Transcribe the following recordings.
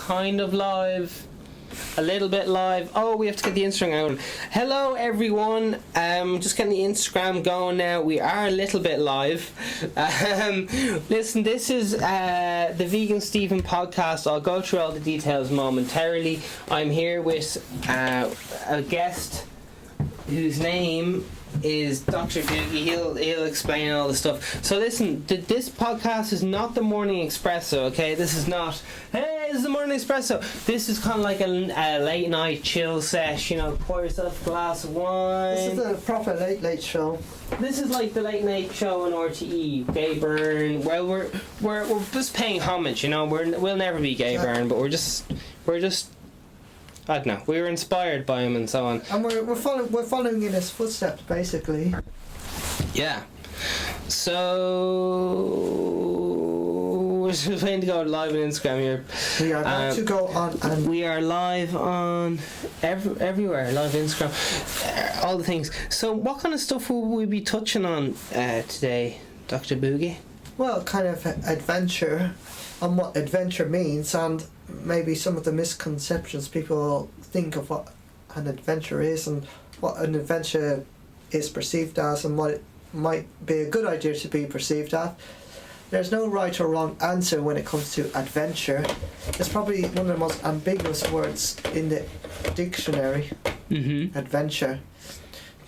kind of live, a little bit live. Oh, we have to get the Instagram going. Hello everyone, just getting the Instagram going now. We are a little bit live. Listen, this is the VeganSteven podcast. I'll go through all the details momentarily. I'm here with a guest whose name is Dr.Boogie. He'll explain all the stuff. So listen, this podcast is not the morning espresso, okay? This is not, hey, this is the morning espresso. This is kind of like a late night chill sesh, you know, pour yourself a glass of wine. This is a proper late show. This is like the late night show on RTE. Gay Burn. Well, we're just paying homage, you know. We'll never be Gay Burn, but we're just I don't know. We were inspired by him and so on. And we're following in his footsteps, basically. Yeah. So we're just waiting to go live on Instagram here. We are about to go on, and we are live on everywhere. Live Instagram, all the things. So, what kind of stuff will we be touching on today, Dr. Boogie? Well, kind of adventure, and what adventure means, and maybe some of the misconceptions people think of what an adventure is, and what an adventure is perceived as, and what it might be a good idea to be perceived as. There's no right or wrong answer when it comes to adventure. It's probably one of the most ambiguous words in the dictionary, adventure.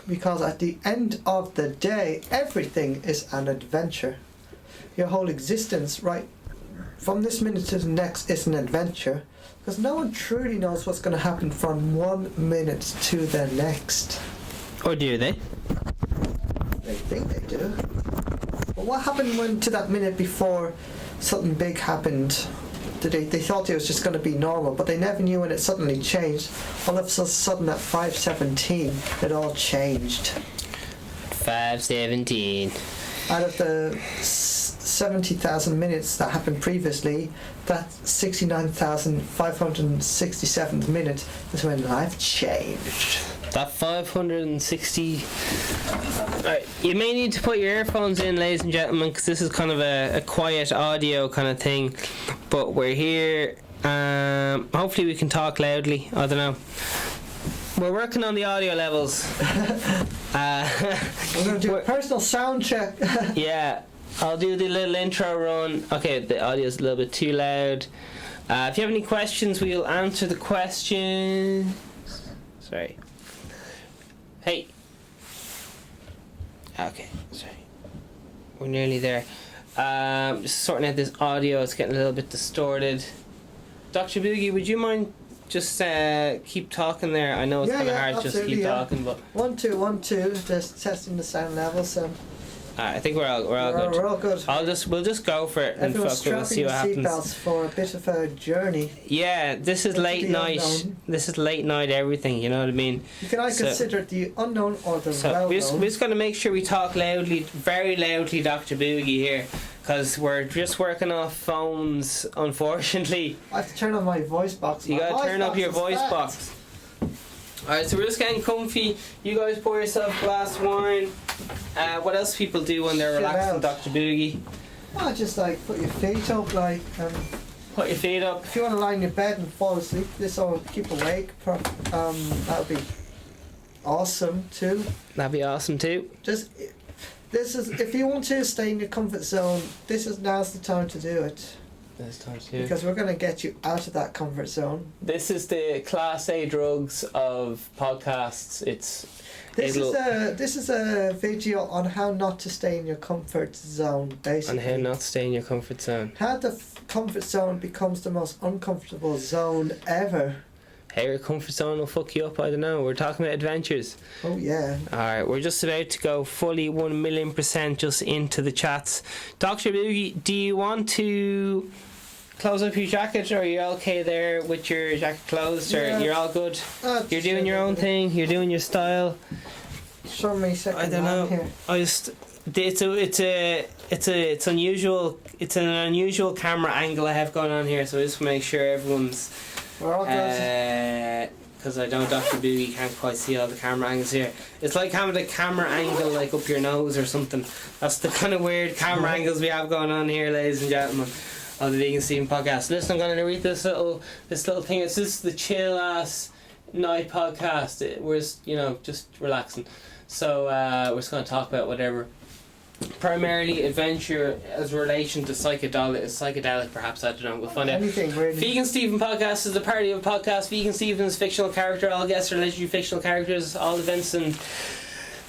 Because at the end of the day, everything is an adventure. Your whole existence, right from this minute to the next, is an adventure. Because no one truly knows what's going to happen from 1 minute to the next. Or do they? They think they do. But what happened to that minute before something big happened? They thought it was just going to be normal, but they never knew when it suddenly changed. All of a sudden at 5:17, it all changed. 5:17. Out of the 70,000 minutes that happened previously, that 69,567th minute is when life changed. That 560. Right, you may need to put your earphones in, ladies and gentlemen, because this is kind of a quiet audio kind of thing. But we're here. Hopefully, we can talk loudly. I don't know. We're working on the audio levels. We're going to do a personal sound check. Yeah, I'll do the little intro run. Okay, the audio's a little bit too loud. If you have any questions, we'll answer the questions. Sorry. Hey. Okay, sorry. We're nearly there. Just sorting out this audio. It's getting a little bit distorted. Dr. Boogie, would you mind just keep talking there? I know it's kind of hard just to keep talking, but 1 2 1 2. Just testing the sound level. So I think we're all good. We're all good. We'll just go for it and everyone's we'll see what happens. Seatbelts for a bit of a journey. Yeah, this is late night. Unknown. This is late night everything. You know what I mean? You can consider it the unknown or the well-known. We're just going to make sure we talk loudly, very loudly, Dr. Boogie here, because we're just working off phones. Unfortunately, I have to turn on my voice box. You got to turn up your voice box. Alright, so we're just getting comfy. You guys pour yourself a glass of wine. What else people do when they're relaxing, Dr. Boogie? Just like put your feet up, put your feet up. If you want to lie in your bed and fall asleep, this will keep awake. That would be awesome too. That'd be awesome too. This is if you want to stay in your comfort zone. Now's the time to do it. Because we're going to get you out of that comfort zone. This is the class A drugs of podcasts. This is a video on how not to stay in your comfort zone, basically. On how not to stay in your comfort zone. How the comfort zone becomes the most uncomfortable zone ever. How your comfort zone will fuck you up, I don't know. We're talking about adventures. Oh yeah. Alright, we're just about to go fully 1,000,000% just into the chats. Dr. Boogie, do you want to close up your jacket, or are you okay there with your jacket closed, or you're all good? You're doing your own thing, you're doing your style. Show me a second. I don't know. Here. It's unusual. It's an unusual camera angle I have going on here, so I just make sure everyone's. We're all good. Because I know Dr. Boogie can't quite see all the camera angles here. It's like having the camera angle like up your nose or something. That's the kind of weird camera angles we have going on here, ladies and gentlemen. of the VeganSteven podcast. Listen, I'm going to read this little thing. It's just the chill ass night podcast. We're just relaxing. So we're just going to talk about whatever. Primarily adventure as relation to psychedelic perhaps, I don't know, we'll find out. Anything really. VeganSteven podcast is a parody of a podcast. VeganSteven is a fictional character. All guests are allegedly fictional characters. All events in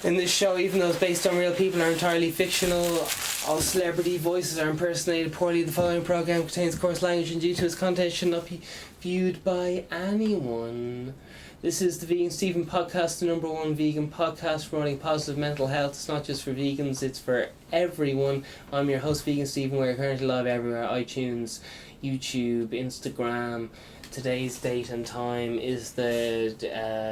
this show, even though it's based on real people, are entirely fictional. All celebrity voices are impersonated poorly. The following program contains coarse language and due to its content should not be viewed by anyone. This is the VeganSteven podcast, the number one vegan podcast promoting positive mental health. It's not just for vegans, it's for everyone. I'm your host, VeganSteven. We're currently live everywhere: iTunes, YouTube, Instagram. Today's date and time is the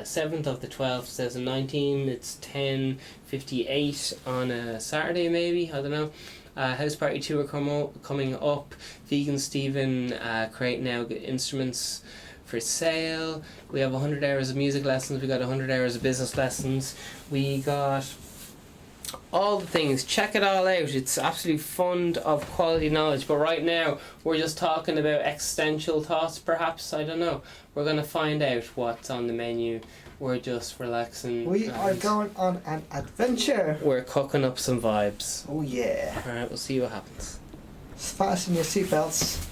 7th of the 12th, 2019. It's 10:58 on a Saturday, maybe, I don't know. House Party 2 are coming up. VeganSteven creating now instruments for sale. We have 100 hours of music lessons. We got 100 hours of business lessons. We got all the things. Check it all out. It's absolutely fund of quality knowledge. But right now we're just talking about existential thoughts, perhaps. I don't know. We're going to find out what's on the menu. We're just relaxing. We are going on an adventure. We're cooking up some vibes. Oh yeah. Alright, we'll see what happens. Fasten your seatbelts.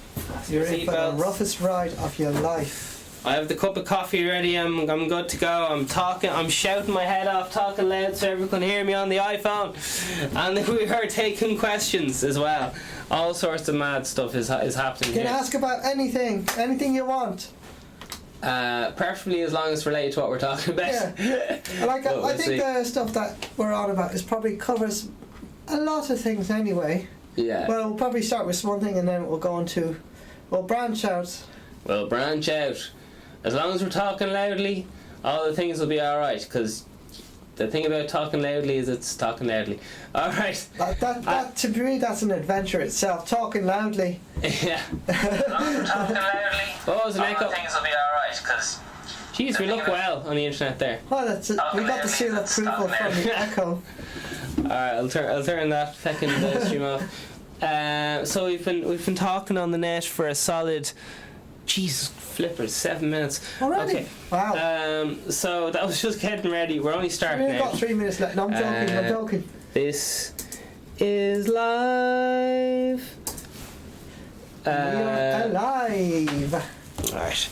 You're in for the roughest ride of your life. I have the cup of coffee ready. I'm good to go. I'm shouting my head off, talking loud so everyone can hear me on the iPhone. And we are taking questions as well. All sorts of mad stuff is happening. You can here. ask about anything you want. Preferably as long as it's related to what we're talking about. Yeah. I think the stuff that we're on about probably covers a lot of things anyway. Yeah. Well, we'll probably start with one thing and then we'll branch out. We'll branch out. As long as we're talking loudly, all the things will be alright, because the thing about talking loudly is it's talking loudly. Alright. That to me, that's an adventure itself. Talking loudly. Yeah. As long as we're talking loudly, all the things will be alright, because... Jeez, we look well on the internet there. Oh, that's it. We got the seal of approval from the echo. Alright, I'll turn that second stream off. So we've been talking on the net for a solid... Jesus flippers, 7 minutes. Already? Okay. Wow. So that was just getting ready. We're only starting now. We've got 3 minutes left. No, I'm joking. This is live. We are alive. Alright.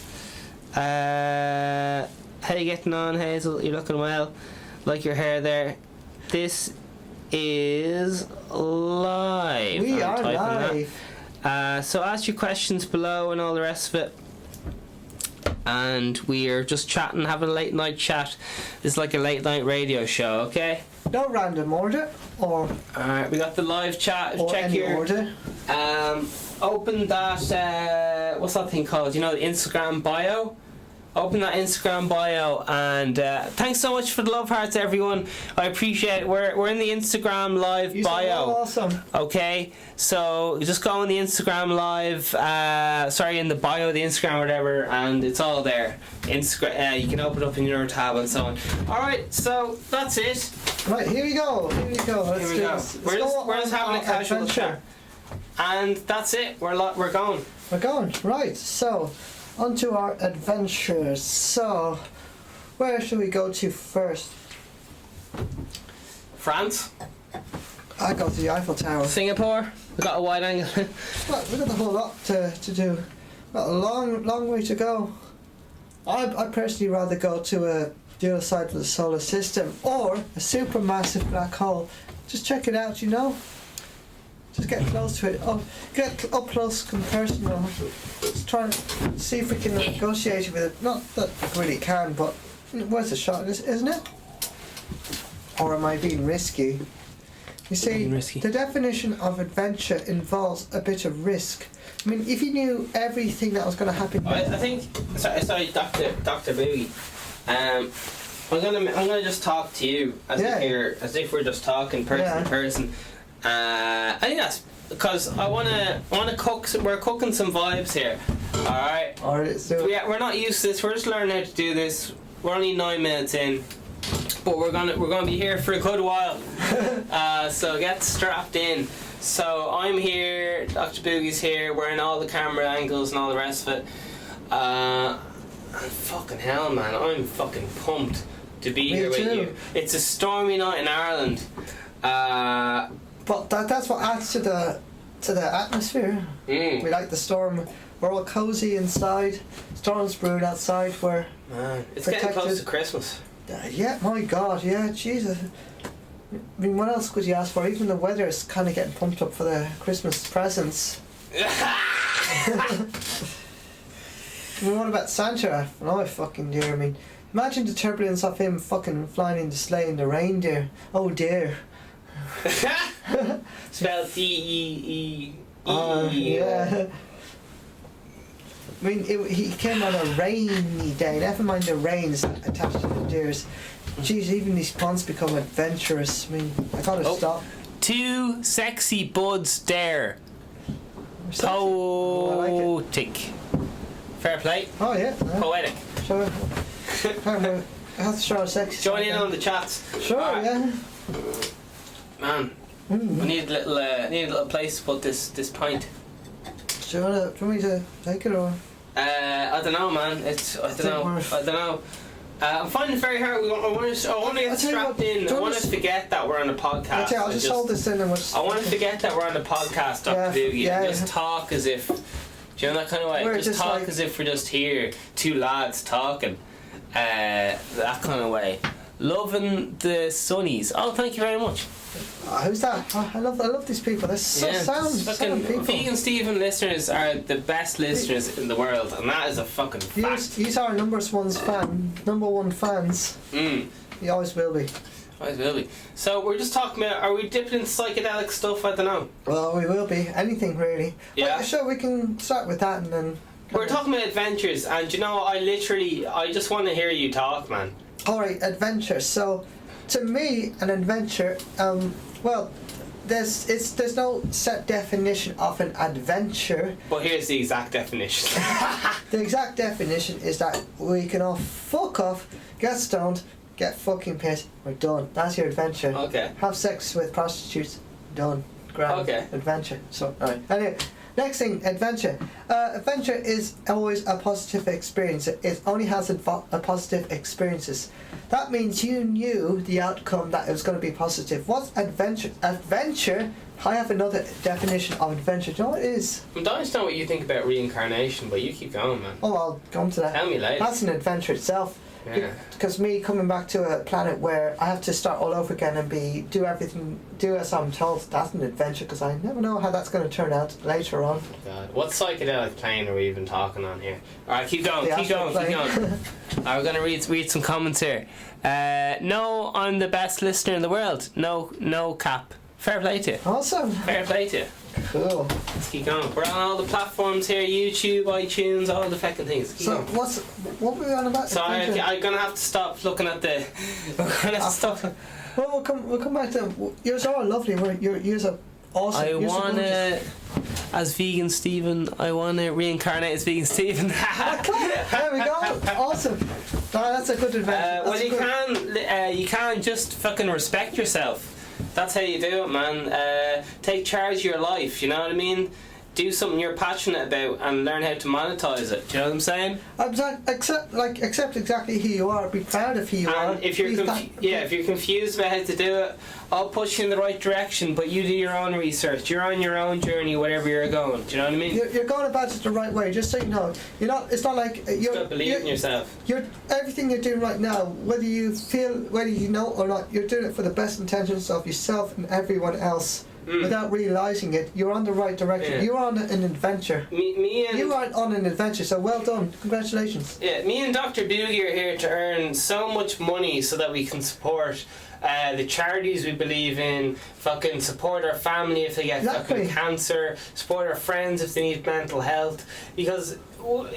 How you getting on, Hazel? You're looking well. Like your hair there. This is live. We are live. So ask your questions below and all the rest of it. And we are just chatting, having a late night chat. It's like a late night radio show, okay? No random order or... Alright, we got the live chat. Or check any here. order. Open that, what's that thing called? You know, the Instagram bio? Open that Instagram bio, and thanks so much for the love hearts, everyone. I appreciate it. We're in the Instagram live bio. Awesome. Okay, so just go on the Instagram live. In the bio of the Instagram or whatever, and it's all there. Instagram. You can open it up in your tab and so on. All right, so that's it. Right, here we go. Let's do this. We're just having a casual chat, and that's it. We're going. We're going. Right. So. On to our adventures. So, where should we go to first? France. I go to the Eiffel Tower. Singapore. We got a wide angle. We got a whole lot to do. Got a long way to go. I personally rather go to the other side of the solar system or a supermassive black hole. Just check it out, you know. Just get close to it. Oh, get up close and personal. Just try and see if we can negotiate with it. Not that we really can, but worth a shot, isn't it? Or am I being risky? You see, the definition of adventure involves a bit of risk. I mean, if you knew everything that was going to happen... I think... Sorry, Dr. Boogie. I'm gonna just talk to you as if we're just talking person to person. I think that's because I wanna cook. We're cooking some vibes here. All right. Alright, so we're not used to this. We're just learning how to do this. We're only 9 minutes in. but we're gonna be here for a good while. So get strapped in. So I'm here, Dr. Boogie's here, we're in all the camera angles and all the rest of it. And fucking hell, man, I'm fucking pumped to be here with you. It's a stormy night in Ireland. But that's what adds to the atmosphere. We like the storm. We're all cozy inside. Storm's brewed outside. We're it's protected. getting close to Christmas. Yeah, my God, yeah, Jesus. I mean, what else could you ask for? Even the weather is kind of getting pumped up for the Christmas presents. I mean, what about Santa? Oh, fucking dear. I mean, imagine the turbulence of him fucking flying in the sleigh in the reindeer. Oh dear. Spelled D-E-E-E. Yeah. I mean, he came on a rainy day. Never mind the rains attached to the deers. Jeez, even these ponds become adventurous. I mean, I gotta stop. Two sexy buds there. Poetic. Fair play. Oh yeah. Poetic. Sure. I have to show sexy. Join in on the chats. Sure, yeah. Man, we need a little place to put this pint. Do you want me to take it or? I don't know, man. I don't know. I'm finding it very hard. I want to get strapped in. I want to forget that we're on a podcast. I'll just hold this in and I want to forget that we're on a podcast, Dr. Boogie, and just talk as if. Do you know that kind of way? Just talk as if we're just here, two lads talking. That kind of way. Loving the sunnies. Oh, thank you very much. Who's that? Oh, I love these people. They're so sound people. VeganSteven listeners are the best listeners in the world, and that is a fucking fact. He's our number one fans. He always will be. Always will be. So we're just talking about, are we dipping in psychedelic stuff? I don't know. Well, we will be. Anything really. Yeah. Well, sure, we can start with that and then. We're talking about adventures, and you know, I just want to hear you talk, man. Alright, adventure. So, to me, an adventure, well, there's no set definition of an adventure. But here's the exact definition. The exact definition is that we can all fuck off, get stoned, get fucking pissed, we're done. That's your adventure. Okay. Have sex with prostitutes, done. Grand. Okay. Adventure. So, alright. Anyway. Next thing, adventure. Adventure is always a positive experience. It only has a positive experiences. That means you knew the outcome that it was going to be positive. What's adventure? Adventure, I have another definition of adventure. Do you know what it is? I'm dying to know what you think about reincarnation, but you keep going, man. Oh, I'll come to that. Tell me later. That's an adventure itself. Yeah. Because me coming back to a planet where I have to start all over again and do as I'm told, that's an adventure because I never know how that's going to turn out later on. God. What psychedelic plane are we even talking on here? Alright, keep going. We're going to read some comments here. No, I'm the best listener in the world. No cap. Fair play to you. Awesome. Fair play to you. Cool. Let's keep going. We're on all the platforms here, YouTube, iTunes, all the fucking things. So what were we on about? So I'm gonna have to stop looking at the. We're gonna have to stop. Well, we'll come back to. You're so lovely. You're so awesome. I wanna, as VeganSteven, I wanna reincarnate as VeganSteven. There we go. Awesome. That's a good adventure. Well, you can just fucking respect yourself. That's how you do it, man. Take charge of your life, you know what I mean? Do something you're passionate about and learn how to monetize it. Do you know what I'm saying? Accept exactly who you are. Be proud of who you are. If you're if you're confused about how to do it, I'll push you in the right direction. But you do your own research. You're on your own journey, whatever you're going. Do you know what I mean? You're going about it the right way. Just so you know, you're not. It's not like you're. Believe in yourself. Everything you're doing right now, whether you know or not, you're doing it for the best intentions of yourself and everyone else. Without realising it, you're on the right direction. Yeah. You're on an adventure. You are on an adventure, so well done. Congratulations. Yeah, me and Dr. Boogie are here to earn so much money so that we can support the charities we believe in, fucking support our family if they get fucking cancer, support our friends if they need mental health, because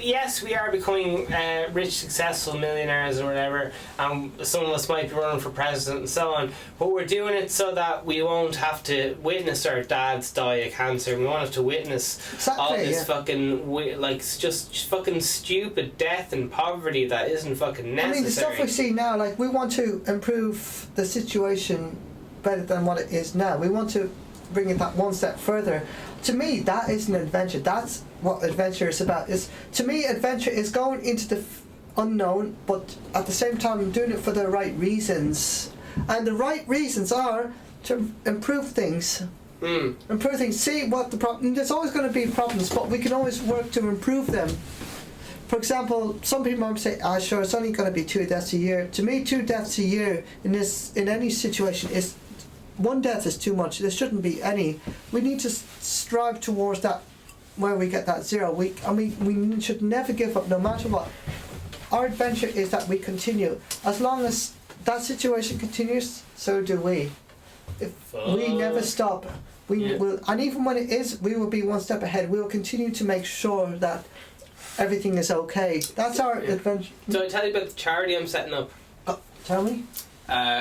yes, we are becoming rich, successful millionaires or whatever, and some of us might be running for president and so on, but we're doing it so that we won't have to witness our dads die of cancer. We won't have to witness all this fucking like just fucking stupid death and poverty that isn't fucking necessary. I mean, the stuff we see now, like, we want to improve the situation better than what it is now. We want to bring it that one step further. To me, that is an adventure. That's what adventure is about. To me, adventure is going into the unknown, but at the same time doing it for the right reasons. And the right reasons are to improve things. Improve things. See what the problem. There's always going to be problems, but we can always work to improve them. For example, some people might say, sure, it's only going to be 2 deaths a year. To me, 2 deaths a year in any situation is... 1 death is too much. There shouldn't be any. We need to strive towards that, where we get that 0. We should never give up, no matter what. Our adventure is that we continue. As long as that situation continues, so do we. If we never stop, we will. And even when it is, we will be 1 step ahead. We will continue to make sure that everything is okay. That's our adventure. So I tell you about the charity I'm setting up. Tell me.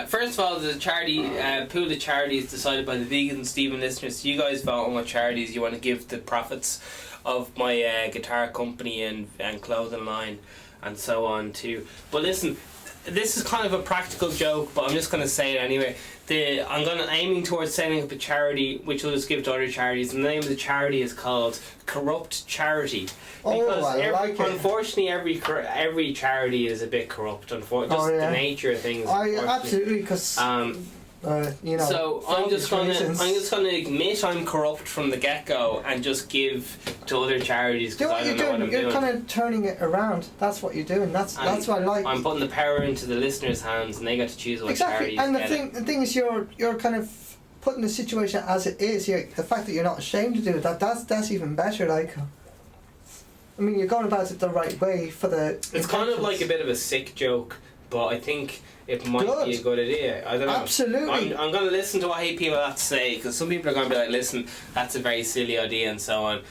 First of all, the charity pool of charities decided by the VeganSteven listeners. You guys vote on what charities you want to give the profits of my guitar company and clothing line and so on to. But listen, this is kind of a practical joke, but I'm just going to say it anyway. I'm aiming towards setting up a charity which will just give to other charities, and the name of the charity is called Corrupt Charity. Because unfortunately every charity is a bit corrupt, unfortunately. The nature of things. Absolutely, because so I'm just gonna admit I'm corrupt from the get-go and just give to other charities because I don't know what I'm doing. You're kind of turning it around. That's what you're doing. That's what I like. I'm putting the power into the listeners' hands, and they get to choose what charities. And the thing is, you're kind of putting the situation as it is. The fact that you're not ashamed to do it, that's even better. Like, I mean, you're going about it the right way for the. It's kind of like a bit of a sick joke, but I think it might be a good idea. I don't know. Absolutely. I'm going to listen to what people have to say, because some people are going to be like, listen, that's a very silly idea and so on.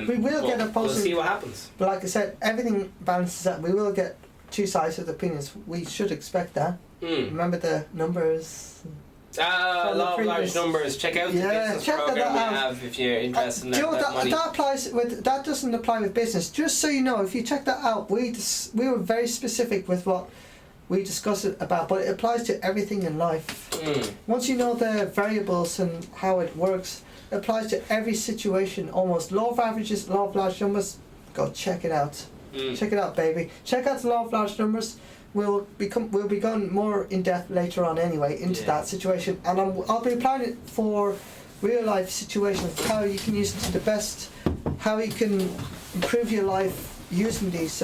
We will get a positive. We'll see what happens. But like I said, everything balances out. We will get 2 sides of the opinions. We should expect that. Remember the numbers. Law of large numbers. Check out the business program we have if you're interested in that money. That doesn't apply with business. Just so you know, if you check that out, we were very specific with what we discussed it about, but it applies to everything in life. Once you know the variables and how it works, it applies to every situation almost. Law of averages, law of large numbers, go check it out. Check it out, baby. Check out the law of large numbers. We'll be going more in depth later on anyway into that situation, and I'll be applying it for real life situations, how you can use it to the best, how you can improve your life using these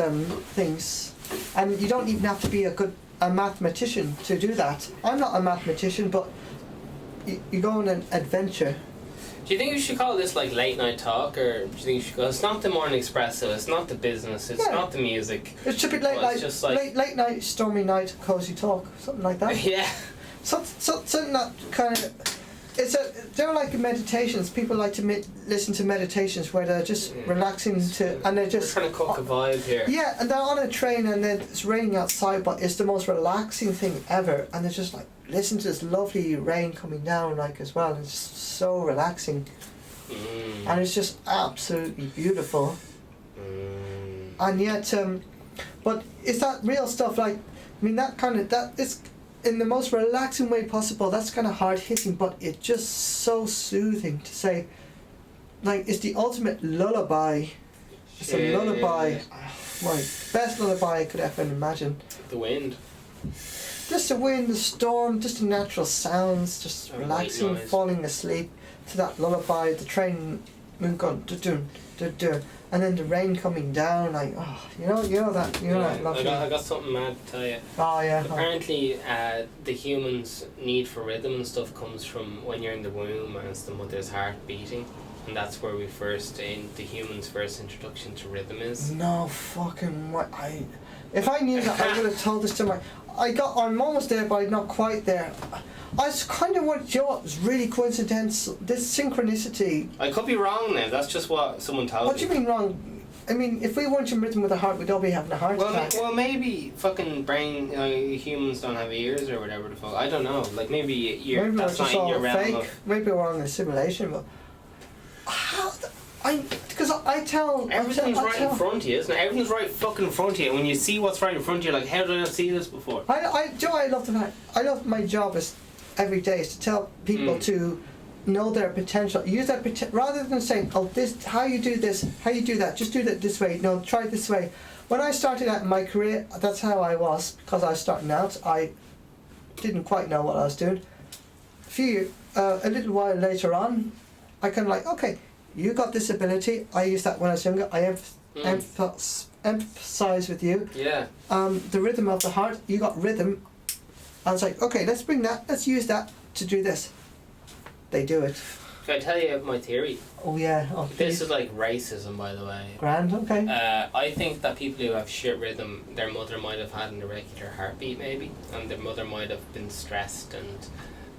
things. And you don't even have to be a mathematician to do that. I'm not a mathematician, but you go on an adventure. Do you think we should call this like late night talk, or do you think you should go? It's not the morning espresso. It's not the business. It's not the music. It should be late night, stormy night, cozy talk, something like that. Yeah. Something that kind of. They're like meditations. People like to listen to meditations where they're just relaxing and they're just. We're trying to cook a vibe here. Yeah, and they're on a train and then it's raining outside, but it's the most relaxing thing ever. And they're just like listen to this lovely rain coming down, like as well. It's just so relaxing, and it's just absolutely beautiful. And yet, but is that real stuff? Like, I mean, that is. In the most relaxing way possible. That's kind of hard hitting, but it's just so soothing to say. Like, it's the ultimate lullaby. It's a lullaby. My best lullaby I could ever imagine. The wind. Just the wind, the storm, just the natural sounds, just relaxing, falling asleep to that lullaby. The train going do, and then the rain coming down. Like, you know that. I got something mad to tell you. Oh yeah. Apparently, the human's need for rhythm and stuff comes from when you're in the womb and it's the mother's heart beating, and that's where the humans' first introduction to rhythm is. No fucking way. If I knew that, I would have told this to my. I'm almost there, but I'm not quite there. I was kind of what it was really coincidental. This synchronicity. I could be wrong now. That's just what someone told me. What do you mean wrong? I mean, if we weren't in rhythm with a heart, we'd all be having a heart attack. Well, maybe fucking brain humans don't have ears or whatever the fuck. I don't know. Like maybe that's we're not just in all your realm fake. of. Maybe we're on a simulation, but because I tell Everything's I right tell, in front of you, isn't it? Everything's right fucking in front of you. And when you see what's right in front of you, like, how did I not see this before? I love the fact. I love my job is every day is to tell people to know their potential. Use that rather than saying, "Oh, this how you do this, how you do that. Just do that this way. No, try it this way." When I started out in my career, that's how I was because I was starting out. I didn't quite know what I was doing. A little while later on, I kind of like, okay, you got this ability. I used that when I was younger. I emphasize with you. Yeah. The rhythm of the heart. You got rhythm. I was like, okay, let's bring that. Let's use that to do this. They do it. Can I tell you my theory? Oh yeah. Oh, This is like racism, by the way. Grand. Okay. I think that people who have shit rhythm, their mother might have had an irregular heartbeat, maybe, and their mother might have been stressed and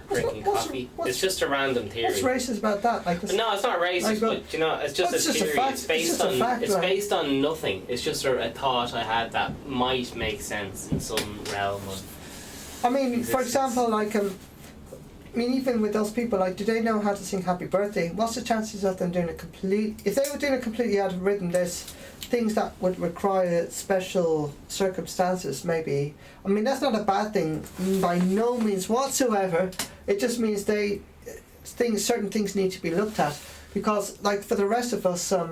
drinking coffee. It's just a random theory. What's racist about that? Like no, it's not racist, but you know, it's just a theory. It's based on based on nothing. It's just a thought I had that might make sense in some realm of. I mean, existence. for example, like I mean, even with those people, like, do they know how to sing Happy Birthday? What's the chances of them doing it if they were doing it completely out of rhythm, there's things that would require special circumstances, maybe. I mean, that's not a bad thing by no means whatsoever. It just means certain things need to be looked at. Because, like, for the rest of us, I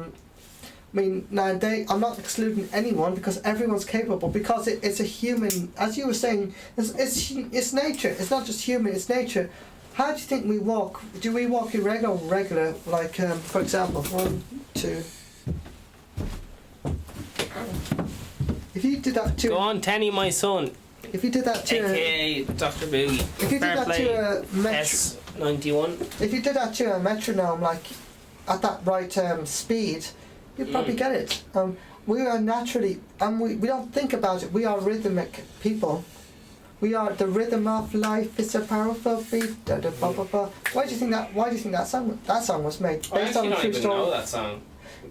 mean, I'm not excluding anyone because everyone's capable because it's a human, as you were saying, it's nature. It's not just human, it's nature. How do you think we walk? Do we walk irregular or regular? Like, for example, 1, 2. If you did that to... Go on, Tenny, my son. If you did that to... AKA Dr.Boogie. If you did that to a... S91. If you did that to a metronome, like, at that right speed, you'd probably get it. We are naturally... And we don't think about it. We are rhythmic people. We are the rhythm of life. It's a powerful beat. Da, da, ba, ba, ba. Why do you think that song was made? I Based on actually a don't true even story. know that song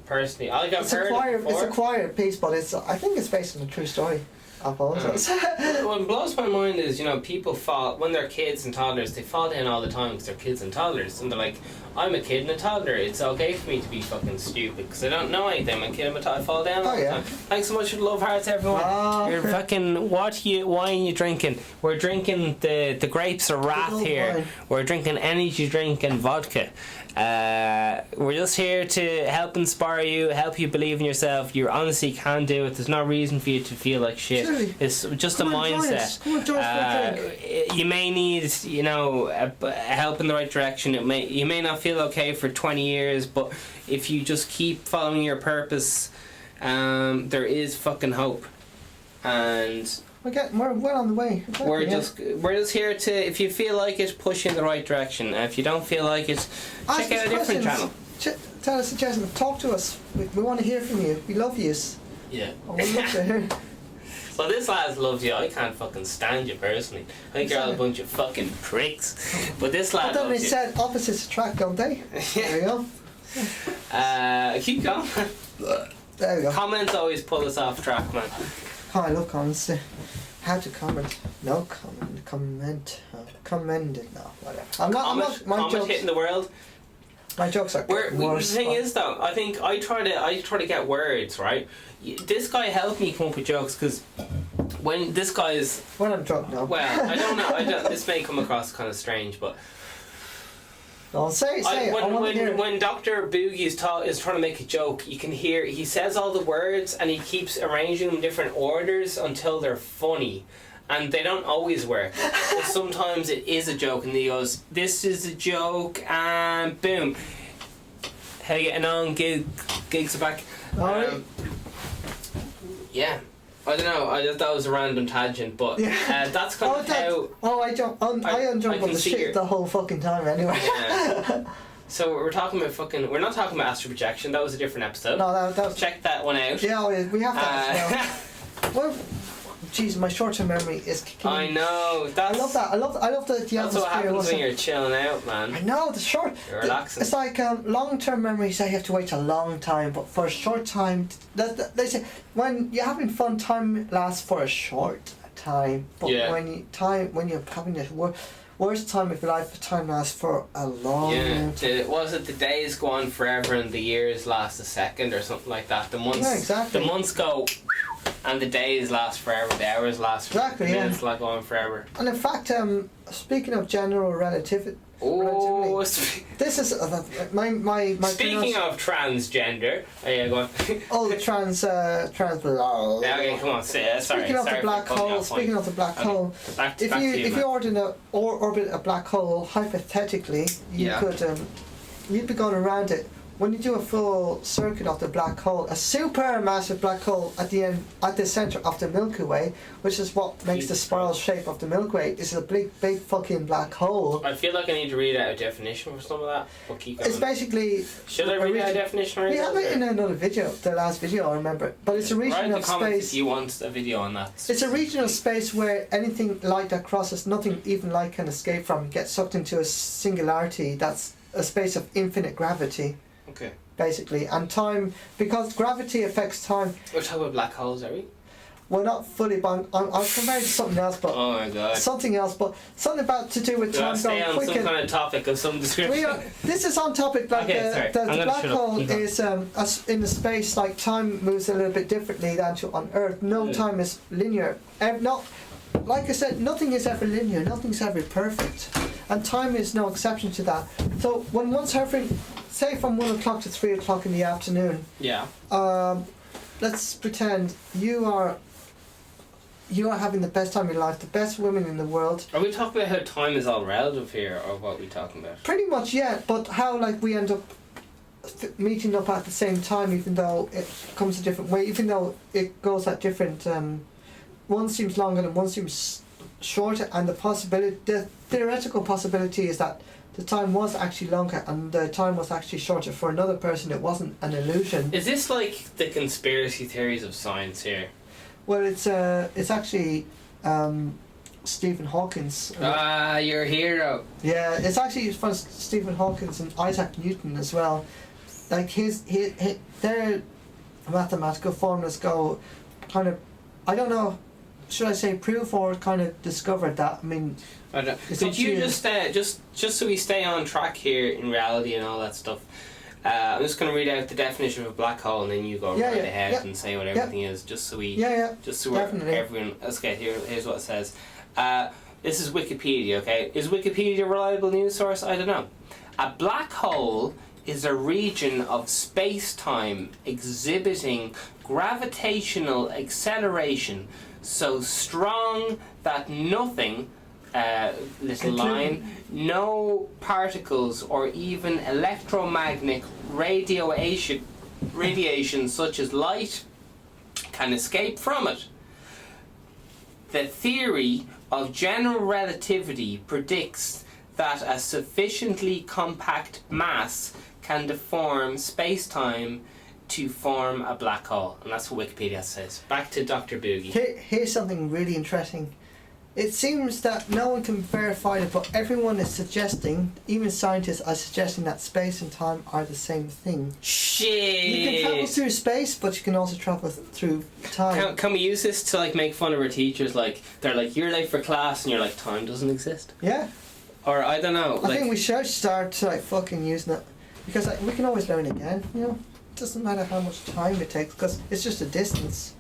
personally. I've It's heard it before. It's a choir piece, but I think it's based on a true story. I apologize. What blows my mind is, you know, people fall when they're kids and toddlers. They fall down all the time because they're kids and toddlers, and they're like, "I'm a kid and a toddler. It's okay for me to be fucking stupid because I don't know anything. I'm a kid and a toddler. I fall down all the time." Thanks so much for the love hearts, everyone. You're fucking wine you drinking? We're drinking the grapes of wrath here. Wine. We're drinking energy drink and vodka. We're just here to help inspire you, help you believe in yourself. You honestly can do it. There's no reason for you to feel like shit. Surely. It's just a mindset. Come on, join us for a drink. You may need, you know, help in the right direction. You may not feel okay for 20 years, but if you just keep following your purpose, there is fucking hope. And We're well on the way. Exactly, we're just here to, if you feel like it, push you in the right direction. And if you don't feel like it, check out a different channel. Tell us suggestions. Talk to us. We want to hear from you. We love you. Yeah. We'd love to hear. Well, this lad loves you. I can't fucking stand you personally. I think you're all a bunch of fucking pricks. But this lad But then they loves you. said opposites attract, don't they? There you go. Keep going. There we go. Comments always pull us off track, man. Oh, I love comments. How to comment? No comment. Commend it. No, whatever. I'm not. My Comment jokes. hitting the world. My jokes are The worse. thing is, though, I think I try to get words right. This guy helped me come up with jokes because when this guy's When I'm drunk now. well, I don't know. This may come across kind of strange, but No, say it. I want to hear it. when Dr. Boogie is trying to make a joke, you can hear he says all the words and he keeps arranging them in different orders until they're funny. And they don't always work. But sometimes it is a joke and he goes, "This is a joke," and boom. How you getting on? Gigs are back. Alright. Yeah. I don't know, that was a random tangent, but that's kind of how... I unjump on the can see shit the whole fucking time anyway. Yeah. So we're talking about fucking. We're not talking about astral projection. That was a different episode. No, that was. Check that one out. Yeah, we have that as well. Well, jeez, my short-term memory is kicking. I know. I love that. I love the That's atmosphere. what happens when you're chilling out, man. I know the short. You're relaxing. It's like long-term memory. Say you have to wait a long time, but for a short time, they say when you're having fun, time lasts for a short time. But when you're having the worst time of your life, time lasts for a long time. Was it the days go on forever and the years last a second or something like that? The months. Yeah, exactly. The months go. And the days last forever, the hours last forever, the minutes like going forever. And in fact, speaking of general relativity, this is my speaking of transgender, go on. Oh, the trans. Okay, come on. Sorry. Speaking of the black hole. If you orbit a black hole, hypothetically, you'd be going around it. When you do a full circuit of the black hole, a supermassive black hole at the centre of the Milky Way, which is what makes the spiral shape of the Milky Way, is a big fucking black hole. I feel like I need to read out a definition for some of that. But keep going. It's basically. Should I read out a definition? We have it in another video, the last video, I remember. But it's a region of space. If you want a video on that. It's a region of space where anything light that crosses, nothing even light can escape from, gets sucked into a singularity. That's a space of infinite gravity. Okay. Basically, and time, because gravity affects time. We're talking about black holes, are we? We're not fully bound. I'm comparing to something else, but oh my god, something about to do with time stay going on quicker. Some kind of topic of some description. This is on topic. Like okay, the black hole is in the space. Like time moves a little bit differently than on Earth. No time is linear. Like I said, nothing is ever linear. Nothing's ever perfect, and time is no exception to that. So when one's having, say, from 1 o'clock to 3 o'clock in the afternoon. Yeah. Let's pretend you are having the best time of your life, the best women in the world. Are we talking about how time is all relative here, or what are we talking about? Pretty much, yeah. But how we end up meeting up at the same time, even though it comes a different way, even though it goes at different. One seems longer and one seems shorter, and the theoretical possibility is that the time was actually longer and the time was actually shorter for another person. It wasn't an illusion. Is this like the conspiracy theories of science here? Well, it's actually Stephen Hawking's. Your hero. Yeah, it's actually from Stephen Hawking's and Isaac Newton as well. Like their mathematical formulas go kind of, I don't know, should I say prove or kind of discovered that? I mean, I don't. Could you just so we stay on track here in reality and all that stuff? I'm just going to read out the definition of a black hole, and then you go right ahead and say what everything is, just so we, just so everyone. Okay, here's what it says. This is Wikipedia. Okay, is Wikipedia a reliable news source? I don't know. A black hole is a region of space-time exhibiting gravitational acceleration so strong that nothing, no particles or even electromagnetic radiation such as light can escape from it. The theory of general relativity predicts that a sufficiently compact mass can deform space-time to form a black hole. And that's what Wikipedia says. Back to Dr. Boogie. Here's something really interesting. It seems that no one can verify it, but everyone is suggesting, even scientists are suggesting, that space and time are the same thing. Shit! You can travel through space, but you can also travel through time. Can we use this to make fun of our teachers? They're like, you're late for class, and you're like, time doesn't exist? Yeah. Or, I don't know. I think we should start to fucking using it. Because we can always learn again, It doesn't matter how much time it takes, because it's just a distance.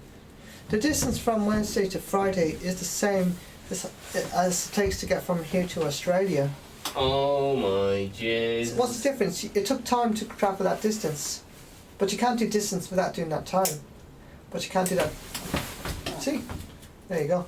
The distance from Wednesday to Friday is the same as it takes to get from here to Australia. Oh my Jesus. What's the difference? It took time to travel that distance. But you can't do distance without doing that time. But you can't do that. See? There you go.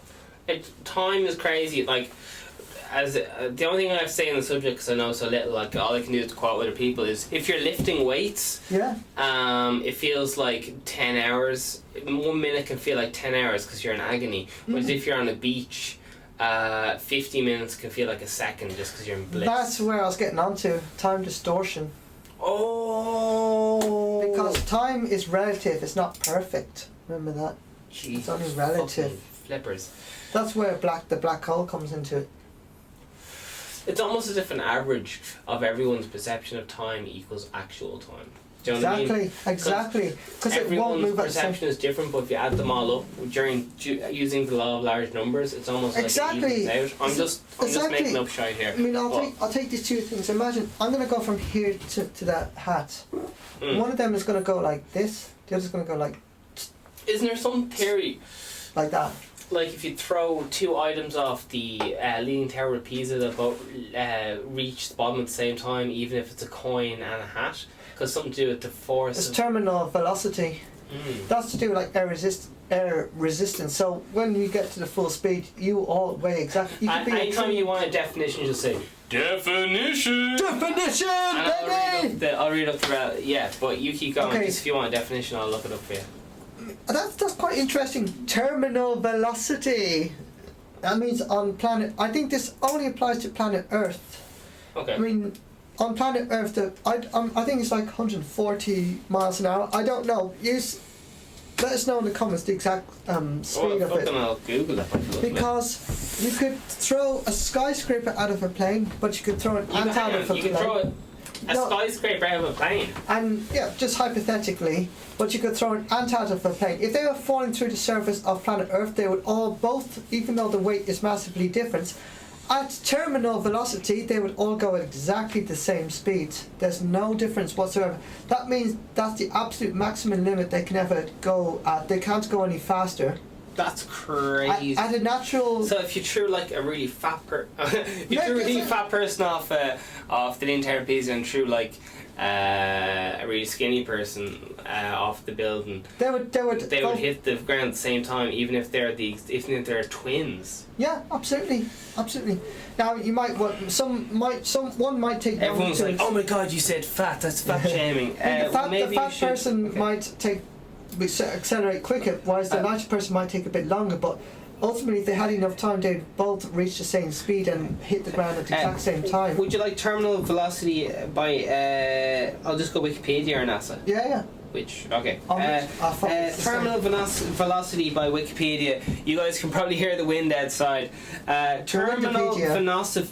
Time is crazy. The only thing I have to say on the subject, because I know so little, all I can do is quote other people, is if you're lifting weights, it feels like 10 hours. 1 minute can feel like 10 hours because you're in agony. Whereas if you're on a beach, 50 minutes can feel like a second just because you're in bliss. That's where I was getting onto. Time distortion. Oh! Because time is relative, it's not perfect. Remember that? Jesus, it's only relative. Flippers. That's where the black hole comes into it. It's almost as if an average of everyone's perception of time equals actual time. Do you know what I mean? Exactly. Because it won't move at the same. Everyone's perception is different, but if you add them all up using the law of large numbers, it's almost like it evens out. I'm just making up shit here. I mean, I'll take these two things. Imagine I'm going to go from here to that hat. One of them is going to go like this. The other's going to go like. Isn't there some theory like that? Like if you throw two items off the Leaning Tower of Pisa that both reach the bottom at the same time, even if it's a coin and a hat, because something to do with the force. It's terminal velocity. That's to do with like air resistance. So when you get to the full speed, you all weigh exactly. Anytime you want a definition, just say definition. Definition, and baby. I'll read up the yeah. But you keep going. Okay. Just if you want a definition, I'll look it up for you. That's quite interesting. Terminal velocity. That means on planet. I think this only applies to planet Earth. Okay. I mean, on planet Earth, I think it's like 140 miles an hour. I don't know. Let us know in the comments the exact speed of it. I'll Google it. Because you could throw a skyscraper out of a plane, but you could throw an ant out of a plane. You could throw a skyscraper out of a plane. And yeah, just hypothetically, but you could throw an ant out of a plane. If they were falling through the surface of planet Earth, they would all both, even though the weight is massively different, at terminal velocity, they would all go at exactly the same speed. There's no difference whatsoever. That means that's the absolute maximum limit they can ever go at. They can't go any faster. That's crazy. At a natural. So if you threw like a really fat fat person off the Leaning Tower of Pisa and threw like a really skinny person off the building, they would hit the ground at the same time, even if they're twins. Yeah, absolutely. Now you might one might take. Everyone's like, oh my god, you said fat. That's fat shaming. The fat person might accelerate quicker, whereas the lighter person might take a bit longer. But ultimately, if they had enough time, they'd both reach the same speed and hit the ground at the exact same time. Would you like terminal velocity by? I'll just go Wikipedia or NASA. Yeah. Which okay. Terminal velocity by Wikipedia. You guys can probably hear the wind outside. Terminal velocity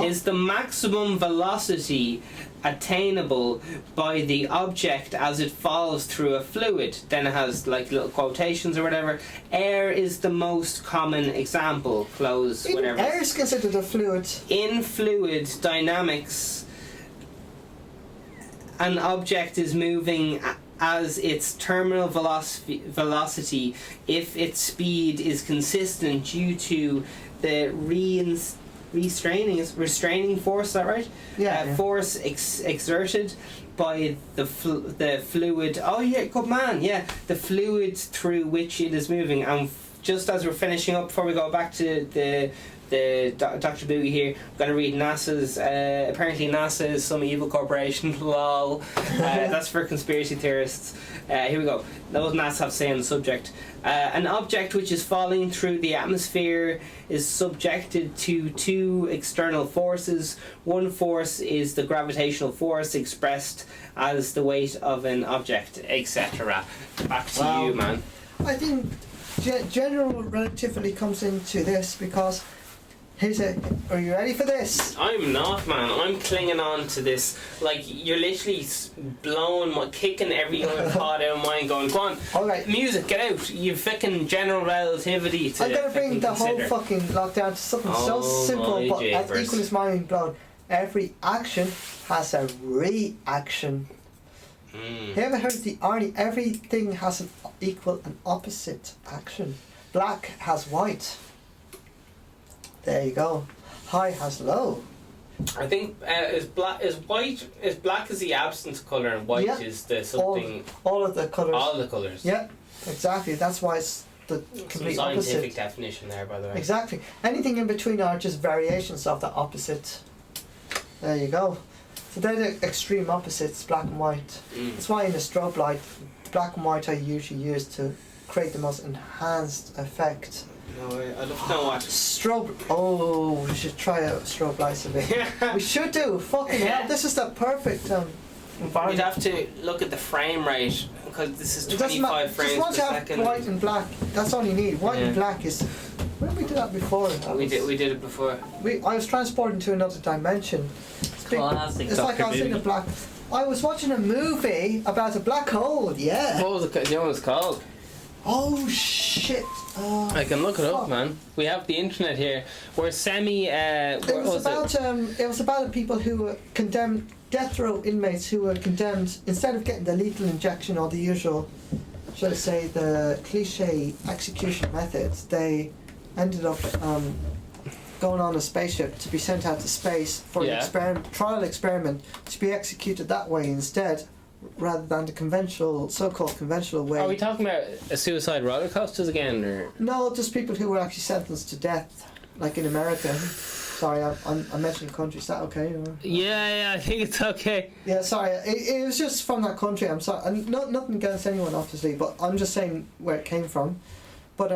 is the maximum velocity attainable by the object as it falls through a fluid. Then it has like little quotations or whatever. Air is the most common example. Close whatever. Air is considered a fluid. In fluid dynamics, an object is moving as its terminal velocity if its speed is consistent due to the restraining force. Is that right? Yeah. Force exerted by the fluid. Oh yeah, good man. Yeah, the fluid through which it is moving. And just as we're finishing up, before we go back to the Dr.Boogie here, I'm going to read NASA's. Apparently, NASA is some evil corporation. Lol. That's for conspiracy theorists. Here we go. That was NASA have to say on the subject. An object which is falling through the atmosphere is subjected to two external forces. One force is the gravitational force expressed as the weight of an object, etc. Back to you, man. I think general relativity comes into this because. Are you ready for this? I'm not, man. I'm clinging on to this. Like, you're literally kicking every other thought out of mine, going, go on, alright. Music, get out. You've fucking general relativity to I'm going to bring the whole fucking lockdown to something so simple, but as equal as mind blown. Every action has a reaction. Have you ever heard the irony? Everything has an equal and opposite action. Black has white. There you go. High has low. I think is black is the absence of colour, and white is the something. All of the colours. All the colours. Yeah, exactly. That's why it's the complete some scientific opposite. definition there, by the way. Exactly. Anything in between are just variations of the opposite. There you go. So they're the extreme opposites, black and white. That's why in a strobe light, black and white are usually used to create the most enhanced effect. No, I'd love to know what. Strobe. Oh, we should try out strobe lights a bit. We should do. Fucking hell, this is the perfect environment. You'd have to look at the frame rate because this is It doesn't 25 matter. frames Just per once you have second. white and black, that's all you need. White and black is. When did we do that before? We did it before. I was transported to another dimension. Classic. It's like I was in a black. I was watching a movie about a black hole. Yeah. What was it? Do you know what it's called? Oh shit. I can look it up, man. We have the internet here. We're semi. It was about people who were condemned, death row inmates who were condemned instead of getting the lethal injection or the usual, shall I say, the cliche execution methods. They ended up going on a spaceship to be sent out to space for an trial experiment to be executed that way instead, rather than the conventional, so-called conventional way. Are we talking about a suicide roller coasters again, or? No, just people who were actually sentenced to death, like in America. Sorry, I'm mentioning country. Is that okay? Or? Yeah, I think it's okay. Yeah, sorry. It was just from that country. I'm sorry. And nothing against anyone, obviously, but I'm just saying where it came from. But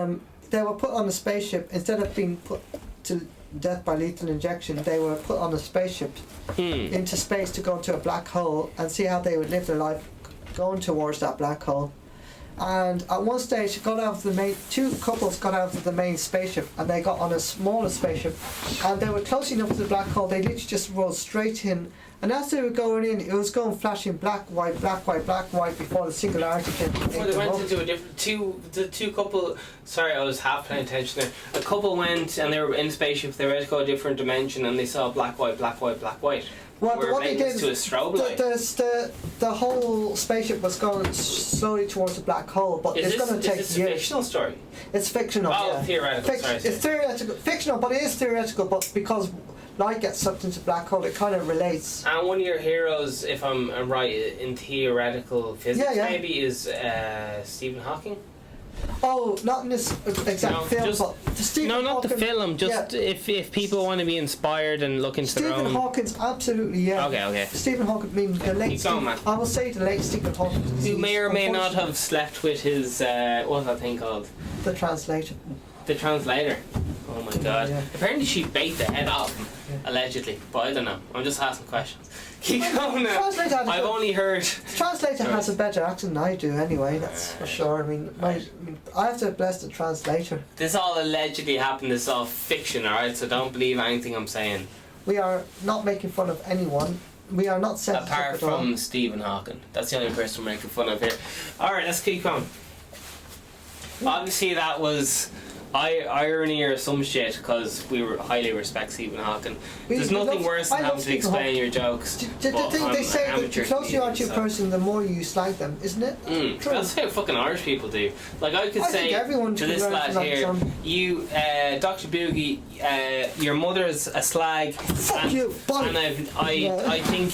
they were put on a spaceship instead of being put to death by lethal injection. They were put on a spaceship into space to go into a black hole and see how they would live their life going towards that black hole. And at one stage, two couples got out of the main spaceship and they got on a smaller spaceship, and they were close enough to the black hole. They literally just rolled straight in. And as they were going in, it was going flashing black, white before the singularity came. Well, they went into a different two couple. Sorry, I was half paying attention there. A couple went and they were in spaceship. They were to go a different dimension and they saw black, white. What they did to a strobe light. The whole spaceship was going slowly towards the black hole, but it's going to take years. Is this a fictional story? It's fictional. Oh, yeah. theoretical. Sorry. It's theoretical, fictional, but it is theoretical. But because light gets sucked into black hole, it kind of relates. And one of your heroes, if I'm right, in theoretical physics, maybe is Stephen Hawking. Oh, not in this exact film, but Stephen Hawking, the film. Just if people want to be inspired and look into their own. Stephen Hawking's absolutely Okay. Stephen Hawking, mean the late. I will say the late Stephen Hawking. Who may or may not have slept with his what's that thing called? The translator. The translator. Oh my god. Yeah. Apparently she baked the head off him, allegedly. But I don't know. I'm just asking questions. Keep going now. I've only heard. The translator has a better accent than I do anyway, that's for sure. I mean, I have to bless the translator. This all allegedly happened. This is all fiction, alright? So don't believe anything I'm saying. We are not making fun of anyone. We are not sensitive apart at all. from Stephen Hawking. That's the only person we're making fun of here. Alright, let's keep going. Obviously that was irony or some shit, because we highly respect Stephen Hawking. There's nothing worse than having to explain your jokes. They say that the closer you are to a person, the more you slag them, isn't it? True. That's how fucking Irish people do. Like I could say to this lad here, you, Dr. Boogie, your mother's a slag. Fuck you, and I think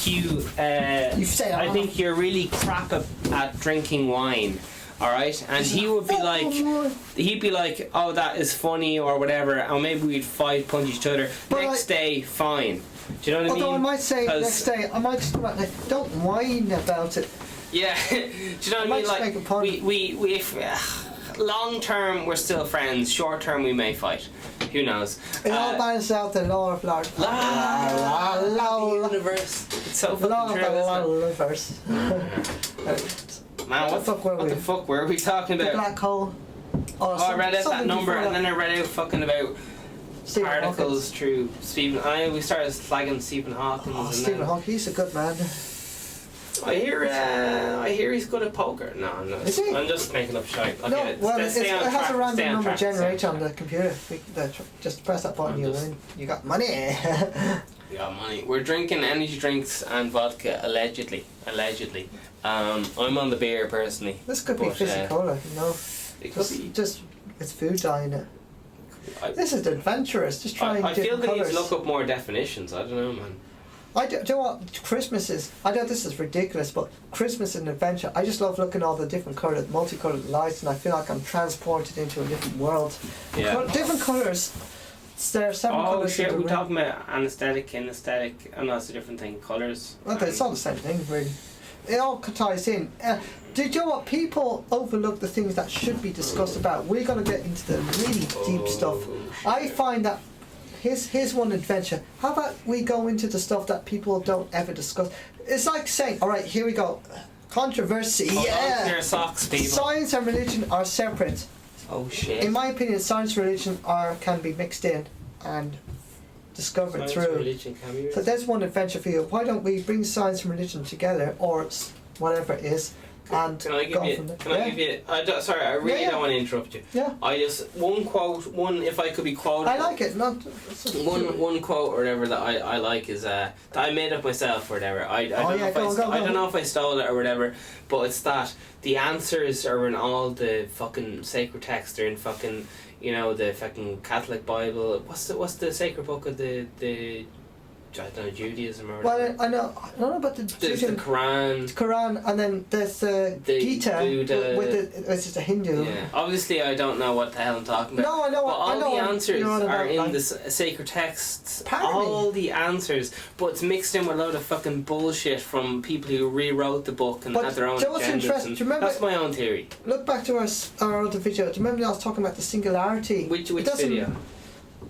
I think you're really crap at drinking wine. Alright, and he would be like, oh, that is funny or whatever, and maybe we'd fight, punch each other. Next day, fine. Do you know what I mean? Although I might say next day, I might just come out like, don't whine about it. Yeah, do you know what I mean? Like, we if long term we're still friends, short term we may fight. Who knows? It all balances out the law of large. Universe. It's so fucking true, isn't it? Man, what the fuck were we talking about? The black hole. I read out that number and then I read out fucking about particles through Stephen. We started slagging Stephen Hawking. Stephen Hawking, he's a good man. I hear he's good at poker. No, is he? I'm just making up shit. Okay, no, well, it has a random number generator on the computer. Just press that button, you win. You got money. We got money. We're drinking energy drinks and vodka, allegedly. I'm on the beer personally. This could be physical, you know. It could be. Just it's food dye in it. This is adventurous. Just trying I feel different the need colours. to look up more definitions. I don't know, man. Do you know what Christmas is? I know this is ridiculous, but Christmas is an adventure. I just love looking at all the different coloured, multicolored lights, and I feel like I'm transported into a different world. Yeah. Different colours. There are 7 colours. Oh shit! We're talking about anesthetic, kinesthetic, and that's a different thing. Colours. Well, it's all the same thing, really. It all ties in. Did you know what? People overlook the things that should be discussed about. We're going to get into the really deep stuff. I find that here's one adventure. How about we go into the stuff that people don't ever discuss? It's like saying, all right, here we go. Controversy. Hold on to your socks, people. Science and religion are separate. Oh shit. In my opinion, science and religion can be mixed in and discovered Science through. and religion can be So there's one adventure for you. Why don't we bring science and religion together, or whatever it is, and Can I give go you? from there? Can I give you? Sorry, I really Yeah. don't want to interrupt you. Yeah, I just one quote. If I could be quoted. I like it. Not One quote or whatever that I like is that I made up myself or whatever. I don't know if I stole it or whatever, but it's that the answers are in all the fucking sacred texts. They're in fucking the fucking Catholic Bible. What's the sacred book of the I don't know, Judaism or whatever. Well, I know about the There's the Quran. Quran, and then there's the Gita, Buddha, it's just a Hindu. Yeah. Obviously, I don't know what the hell I'm talking about. No, I know. But all the answers are in like, the sacred texts. Pardon me. All the answers, but it's mixed in with a load of fucking bullshit from people who rewrote the book and But had their own do you know what's agendas. interesting? And Do you remember- that's my own theory. Look back to our other video. Do you remember I was talking about the singularity? Which It doesn't- video?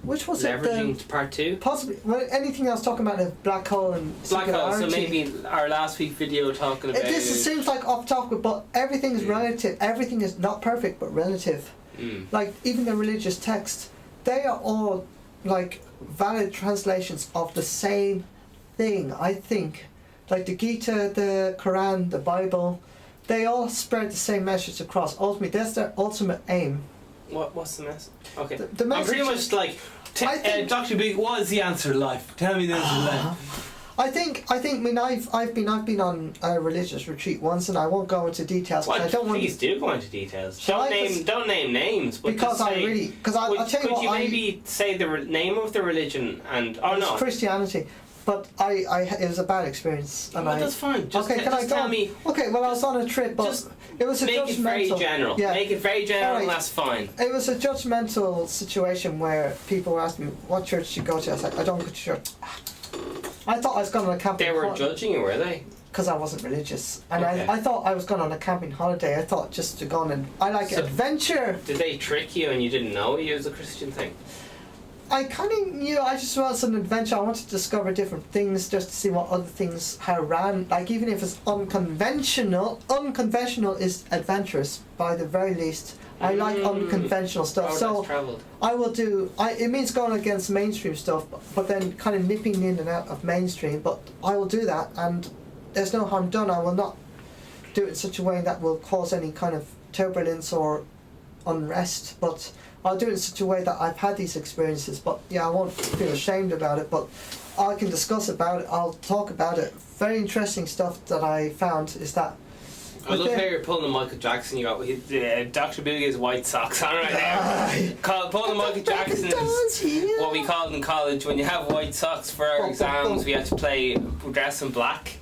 Which was it? Leveraging to part 2? Possibly. Well, anything else talking about a black hole and Black hole. singularity. So maybe our last week video talking about. It just seems like off topic, but everything is relative. Everything is not perfect, but relative. Like even the religious texts, they are all like valid translations of the same thing. I think, like the Gita, the Quran, the Bible, they all spread the same message across. Ultimately, that's their ultimate aim. What's the message? Okay. The I'm message pretty much is- like. I think- Dr. Boogie, what is the answer to life? Tell me there's a life. I mean, I've been on a religious retreat once, and I won't go into details because I don't want. Please do go into details. Shall I Don't name names, but because just I say, really I'll tell you could what you maybe say the name of the religion and it's Christianity, but it was a bad experience, and well, that's fine. Just, okay, can I just go? tell me. Okay, well I was on a trip, but Just it was a make it very judgmental. general. Yeah. Make it very general, Alright. and that's fine. It was a judgmental situation where people were asking me, what church do you go to? I was like, I don't go to church. I thought I was going on a camping They were judging you, were they? because I wasn't religious. And Okay. I thought I was going on a camping holiday. I thought just to go on and... I like So- adventure. Did they trick you and you didn't know it was a Christian thing? I kind of knew I just wanted some adventure. I wanted to discover different things just to see what other things how ran. Like even if it's unconventional is adventurous by the very least. I like unconventional stuff. Oh, so less travelled. I will do. It means going against mainstream stuff, but then kind of nipping in and out of mainstream. But I will do that, and there's no harm done. I will not do it in such a way that will cause any kind of turbulence or unrest. But I'll do it in such a way that I've had these experiences. But yeah, I won't feel ashamed about it. But I can discuss about it. I'll talk about it. Very interesting stuff that I found is that. I love how you're pulling the Michael Jackson. You got Dr. Boogie's white socks on right now. Pulling the Michael Jackson is what we called in college when you have white socks for our exams. We had to dress in black.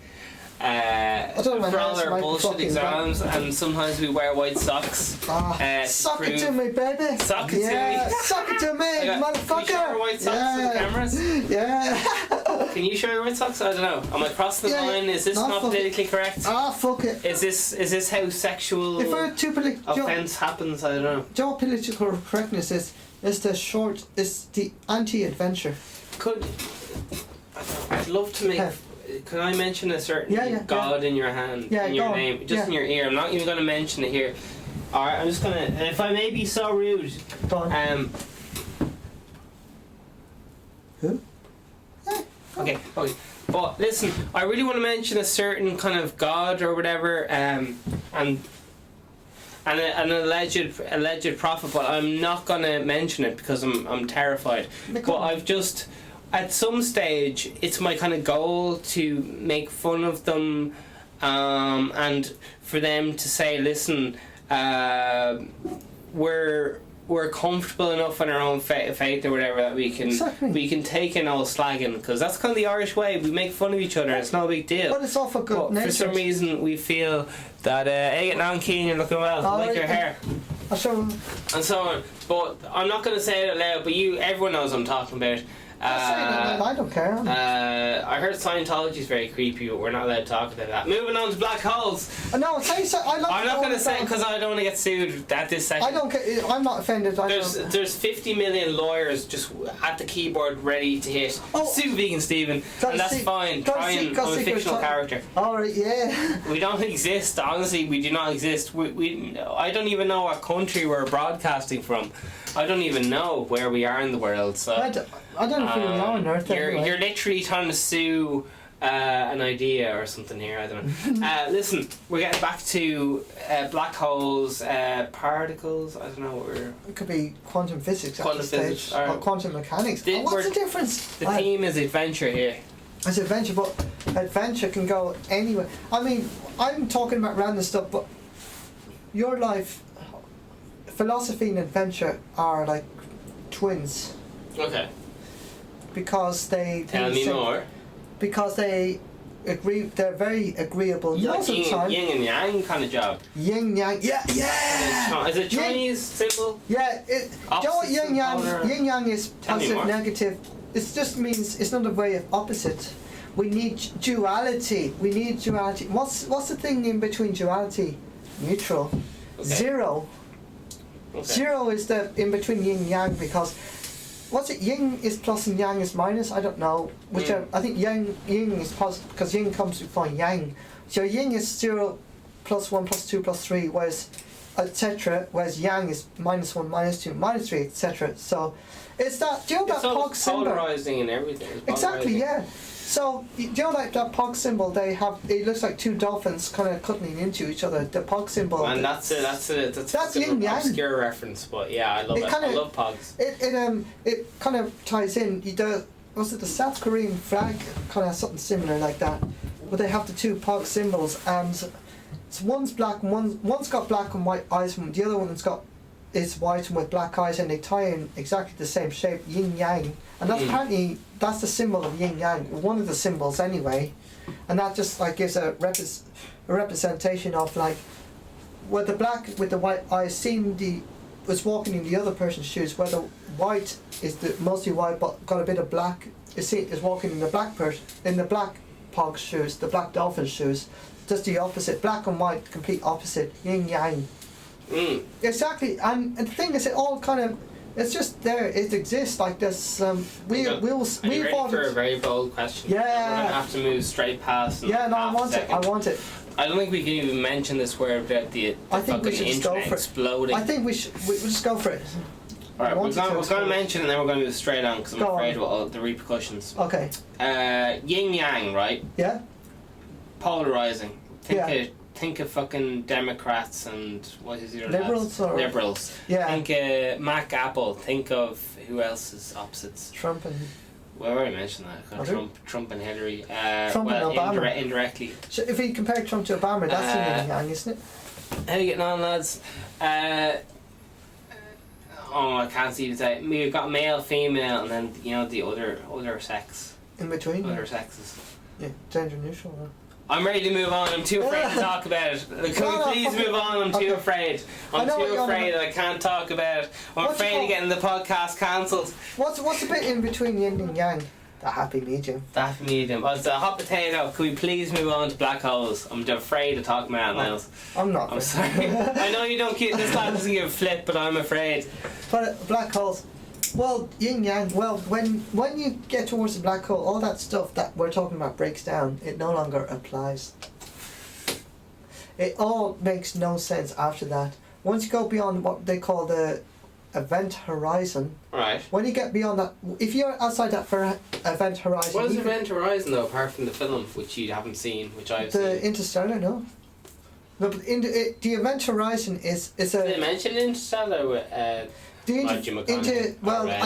For all our bullshit exams, and sometimes we wear white socks. Sock it to me, baby. Sock it to me. Sock it to me, motherfucker. Can you show your white socks to the cameras? Yeah. Can you show your white socks? I don't know. Am I crossing the line? Is this not politically correct? Fuck it. Is this how sexual If we're too offence happens? I don't know. Do you know what political correctness is? It's the anti-adventure. I'd love to make. Can I mention a certain God in your hand, in your name, just in your ear? I'm not even going to mention it here. Alright, I'm just going to, if I may be so rude. Go on. Who? Okay. But listen, I really want to mention a certain kind of God or whatever, and an alleged prophet, but I'm not going to mention it because I'm terrified. But I've just... At some stage, it's my kind of goal to make fun of them, and for them to say, "Listen, we're comfortable enough in our own faith or whatever that we can take in all slagging, because that's kind of the Irish way. We make fun of each other. It's no big deal. But it's all for good nature. For some reason, we feel that getting on, Keen, you're looking well. I like your hair." I'll show them. And so on. But I'm not going to say it out loud. But everyone knows what I'm talking about. I don't care. I heard Scientology is very creepy, but we're not allowed to talk about that. Moving on to black holes. No, say so. I'm not going to say it because I don't want to get sued at this second. I don't care. I'm not offended. There's 50 million lawyers just at the keyboard ready to hit sue VeganSteven, and that's fine. Try and I'm a fictional character. Alright, yeah. We don't exist. Honestly, we do not exist. I don't even know what country we're broadcasting from. I don't even know where we are in the world. So I don't know if we are on Earth. You're literally trying to sue an idea or something here. I don't know. Listen, we're getting back to black holes, particles. I don't know. It could be quantum physics. Quantum physics or quantum mechanics. What's the difference? The theme is adventure here. It's adventure, but adventure can go anywhere. I mean, I'm talking about random stuff, but your life, philosophy and adventure are like twins. Okay. Because they tell me more. Because they agree, they're very agreeable. Like yin and yang kind of job. Yin yang, yeah. Is it Chinese symbol? Yeah. Do you know what yin yang? Yin yang is positive, negative. It just means it's not a way of opposite. We need duality. What's the thing in between duality? Neutral. Okay. Zero. Okay. Zero is the in between yin and yang, because what's it? Yin is plus and yang is minus. I don't know. I think yin is positive because yin comes before yang. So yin is 0, +1, +2, +3, whereas etc. Whereas yang is -1, -2, -3, etc. So it's that. Do you know that POG symbol? Polarizing and everything. Exactly. Yeah. So do you know like that POG symbol? They have. It looks like two dolphins kind of cutting into each other. The POG symbol. And that's yin yang. Obscure reference, but yeah, I love it. I love POGs. It kind of ties in. Was it the South Korean flag? Kind of something similar like that. But they have the two POG symbols, and one's black and one's got black and white eyes, and the other one's got is white and with black eyes, and they tie in exactly the same shape, yin yang, and that's apparently that's the symbol of yin yang, one of the symbols anyway, and that just like gives a representation of like where the black with the white eyes was walking in the other person's shoes, where the white is mostly white but got a bit of black is walking in the black POG shoes, the black dolphin shoes, just the opposite, black and white, complete opposite, yin yang. Exactly, and the thing is, it all kind of, it's just there. It exists like this. We ready for a very bold question? Yeah. We're gonna have to move straight past. Yeah, no, I want it. I don't think we can even mention this word about the fucking internet exploding. I think we'll just go for it. Alright, we're going to mention it and then we're going to move straight on because I'm afraid of all the repercussions. Okay. Yin yang, right? Yeah. Polarizing. Think of fucking Democrats and what is your liberals? Liberals. Yeah. Think Mac Apple. Think of who else is opposites. Trump and. Well, I already mentioned that. Trump and Hillary. Trump and Obama. Indirectly. So if you compare Trump to Obama, that's yin yang, isn't it? How are you getting on, lads? I can't see the type. We've got male, female, and then the other sex. In between. Other sexes. Yeah, gender neutral. Huh? I'm ready to move on. I'm too afraid to talk about it. Can we please move on? I'm too afraid. I'm too afraid I can't talk about it. I'm afraid of getting the podcast cancelled. What's the bit in between yin and yang? The happy medium. The happy medium. Oh, it's a hot potato. Can we please move on to black holes? I'm afraid to talk about anything else. I'm not. I'm sorry. I know you don't give, this lad doesn't give a flip, but I'm afraid. But black holes. Well, yin yang. Well, when you get towards the black hole, all that stuff that we're talking about breaks down. It no longer applies. It all makes no sense after that. Once you go beyond what they call the event horizon. Right. When you get beyond that, if you're outside that event horizon. What is event horizon though, apart from the film, which you haven't seen, which I've seen? The Interstellar, no. No, but the event horizon is a. Did they mention Interstellar with? I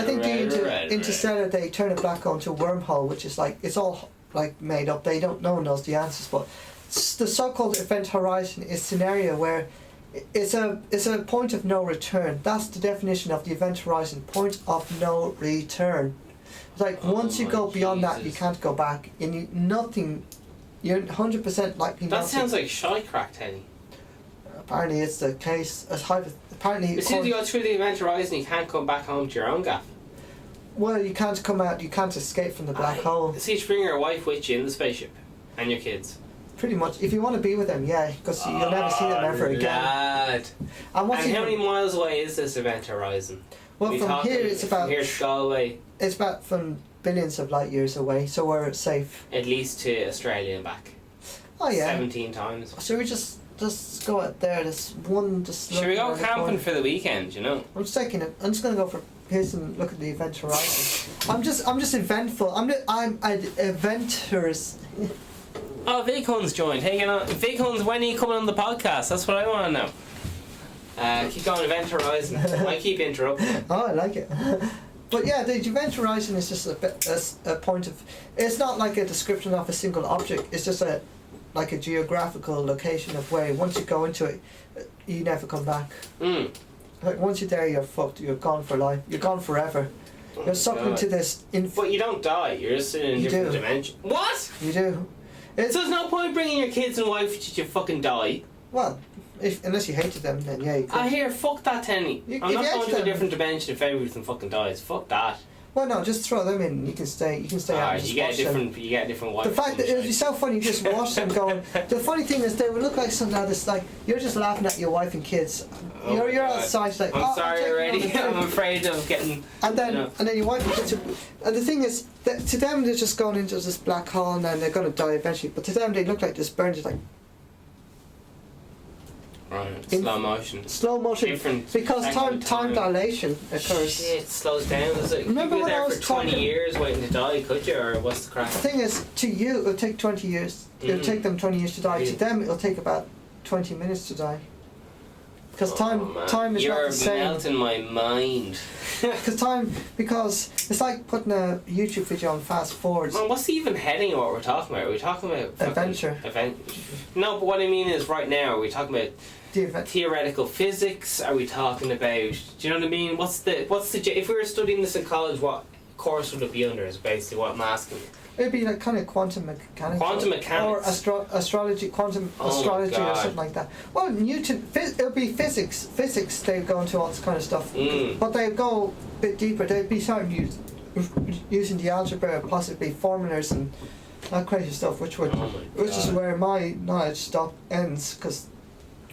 think the Interstellar, they turn it back onto a wormhole, which is like, it's all like made up. No one knows the answers, but the so-called event horizon is a scenario where it's a point of no return. That's the definition of the event horizon, point of no return. It's like once you go beyond that, you can't go back, and you're 100% likely. That sounds like shy crack, Teddy. Apparently, it's the case. Apparently, as soon as you go through the event horizon, you can't come back home to your own gaff. Well, you can't come out. You can't escape from the black hole. So you should bring your wife with you in the spaceship, and your kids. Pretty much. If you want to be with them, yeah, because you'll never see them ever again. Lad. And how many miles away is this Event Horizon? Well, from here it's about. From here to Galway. It's about from billions of light years away, so we're safe. At least to Australia and back. Oh yeah. 17 times. So we just go out there. There's one just. Should we go camping for the weekend? You know. I'm just taking it. I'm just gonna go for piss and look at the Event Horizon. I'm just eventful. I'm an adventurous. Oh, Vicon's joined. Hey, Vicon's, when are you coming on the podcast? That's what I want to know. Keep going, Event Horizon. I keep interrupting. Oh, I like it. But yeah, the Event Horizon is just a point of. It's not like a description of a single object. It's just like a geographical location of where once you go into it, you never come back. Mm. Like once you're there, you're fucked. You're gone for life. You're gone forever. You're sucked into this. But you don't die. You're just in a different dimension. What? You do. So there's no point bringing your kids and wife to you fucking die. Well, unless you hated them, then yeah, you could. I hear, fuck that, Tenny. I'm not going to a different dimension if everything fucking dies. Fuck that. Well, no, just throw them in. You can stay. You can stay out. You get a different wife. The fact that it would be so funny, you just watch them going. The funny thing is, they would look like something that's like you're just laughing at your wife and kids. Oh you're outside, like. I'm sorry already. I'm afraid of getting. And then your wife and kids. And the thing is, that to them they're just going into this black hole and then they're going to die eventually. But to them they look like this burned like. Right, slow motion. Slow motion. Different because time dilation occurs. Shit, it slows down. Remember you when there I was for 20 years waiting to die, could you? Or what's the crack? The thing is, to you, it'll take 20 years. It'll take them 20 years to die. To them, it'll take about 20 minutes to die. Because time is not the same. You're melting my mind. Because it's like putting a YouTube video on fast forwards. Man, what's even heading of what we're talking about? Are we talking about Adventure? No, but what I mean is right now, are we talking about theoretical physics? Are we talking about? Do you know what I mean? What's the? If we were studying this in college, what course would it be under? Is basically what I'm asking. It'd be like kind of quantum mechanics. Quantum mechanics. Or astrology, quantum astrology or something like that. Well, Newton, it'll be physics. Physics, they go into all this kind of stuff. But they go a bit deeper. They'd be starting using the algebra, possibly formulas and that crazy stuff, which is where my knowledge ends, because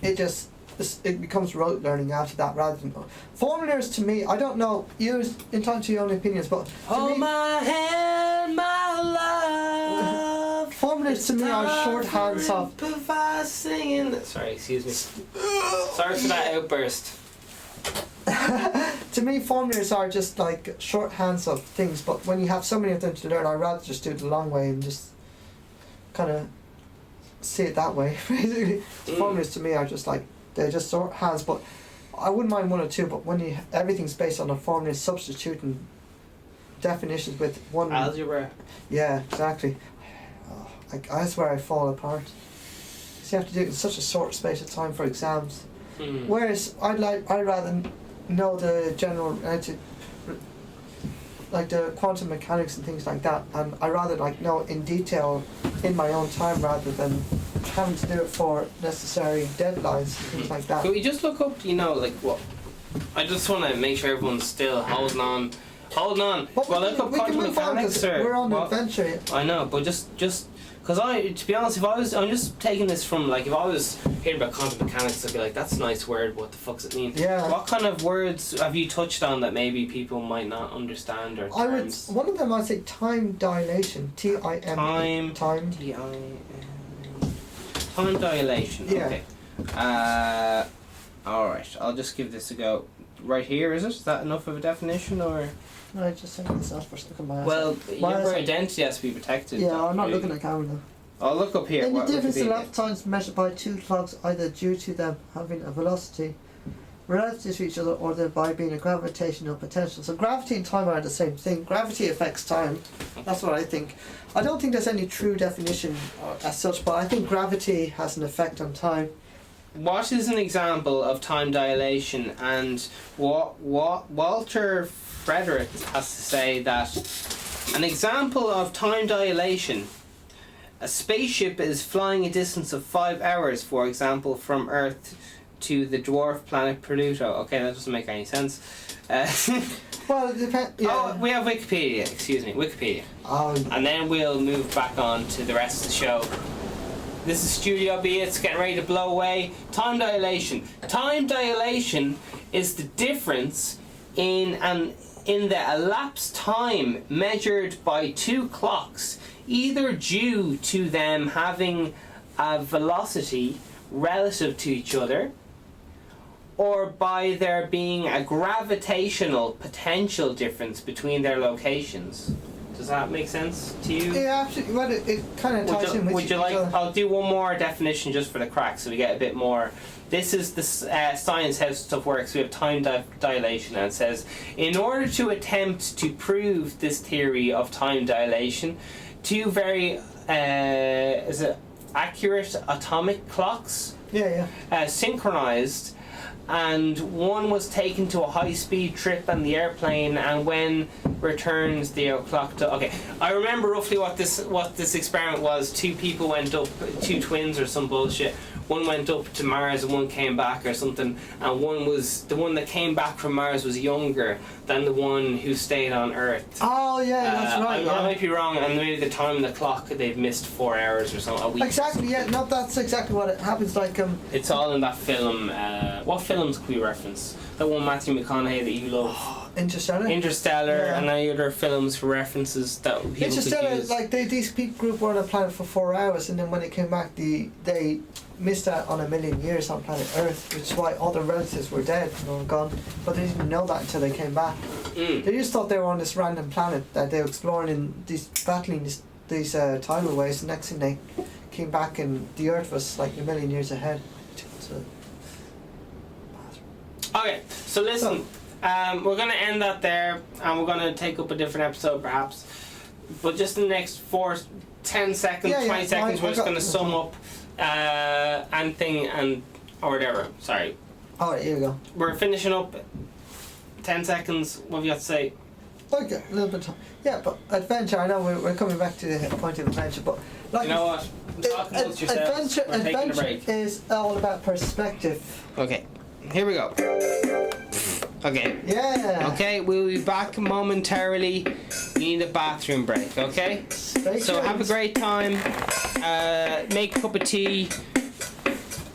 it becomes rote learning after that rather than formulas. To me, I don't know, you're entitled to your own opinions, but hold my hand, my love. Formulas to me are shorthands of singing. Sorry, excuse me. Sorry for that outburst. To me, formulas are just like shorthands of things, but when you have so many of them to learn, I'd rather just do it the long way and just kind of see it that way. Basically, formulas to me are just like, they're just shorthands, but I wouldn't mind one or two, but when everything's based on a formula, substituting definitions with one algebra. Yeah, exactly. That's where I fall apart. So you have to do it in such a short space of time for exams. Whereas I'd rather know the general like the quantum mechanics and things like that, and I rather know in detail in my own time rather than having to do it for necessary deadlines and things like that. Can we just look up, what? I just want to make sure everyone's still holding on. Well, look up quantum mechanics, sir. We're on an adventure. I know, but just because to be honest, I'm just taking this from if I was hearing about quantum mechanics, I'd be like, that's a nice word. What the fuck does it mean? Yeah. What kind of words have you touched on that maybe people might not understand or terms? One of them I'd say time dilation. Time. Time dilation. Yeah. Okay. All right. I'll just give this a go. Right here, is it? Is that enough of a definition, or? No, I just think this off first. Look at my eyes. Well, your identity has to be protected. Yeah, I'm not looking at camera though. I'll look up here. Any difference in lap times measured by two clocks, either due to them having a velocity relative to each other or thereby being a gravitational potential. So gravity and time are the same thing. Gravity affects time. That's what I think. I don't think there's any true definition as such, but I think gravity has an effect on time. What is an example of time dilation? And what Walter Frederick has to say that an example of time dilation, a spaceship is flying a distance of 5 hours, for example, from Earth to the dwarf planet Pluto. Okay, that doesn't make any sense. Well, it depends. Yeah. Oh, we have Wikipedia. Excuse me, Wikipedia. Oh, And then we'll move back on to the rest of the show. This is Studio B. It's getting ready to blow away. Time dilation. Time dilation is the difference in the elapsed time measured by two clocks, either due to them having a velocity relative to each other, or by there being a gravitational potential difference between their locations. Does that make sense to you? yeah, absolutely. Well, it kind of ties in with Would you like? I'll do one more definition just for the crack, so we get a bit more. This is the science how stuff works. We have time dilation, and it says, in order to attempt to prove this theory of time dilation, two very accurate atomic clocks synchronized, and one was taken to a high-speed trip on the airplane, and when returns the clock to... Okay, I remember roughly what this experiment was. Two people went up, two twins or some bullshit. One went up to Mars and one came back or something, and the one that came back from Mars was younger than the one who stayed on Earth. Oh yeah, that's right. I might be wrong, and maybe the time on the clock they've missed 4 hours or something. A week. Exactly. Yeah. No, that's exactly what it happens. Like It's all in that film. What films can we reference? That one Matthew McConaughey that you love. Interstellar. Yeah. And any other films for references that people Interstellar, could use. like these people group were on a planet for 4 hours, and then when it came back, they missed out on 1,000,000 years on planet Earth, which is why all their relatives were dead and gone. But they didn't know that until they came back. They just thought they were on this random planet that they were exploring and battling these tidal waves. The next thing they came back and the Earth was like 1,000,000 years ahead. So, okay, so listen, we're going to end that there, and we're going to take up a different episode perhaps. But just in the next 10 seconds, 20 seconds, we're just going to sum up anything or whatever. Sorry. Oh, here we go. We're finishing up. 10 seconds. What have you got to say? Okay, a little bit of time. Yeah, but adventure, I know we're coming back to the point of adventure, but like, you know what? Talk amongst yourselves. We're taking a adventure break. is all about perspective. Okay, here we go. Okay. Yeah. Okay, we'll be back momentarily. We need a bathroom break, okay? So have a great time. Make a cup of tea.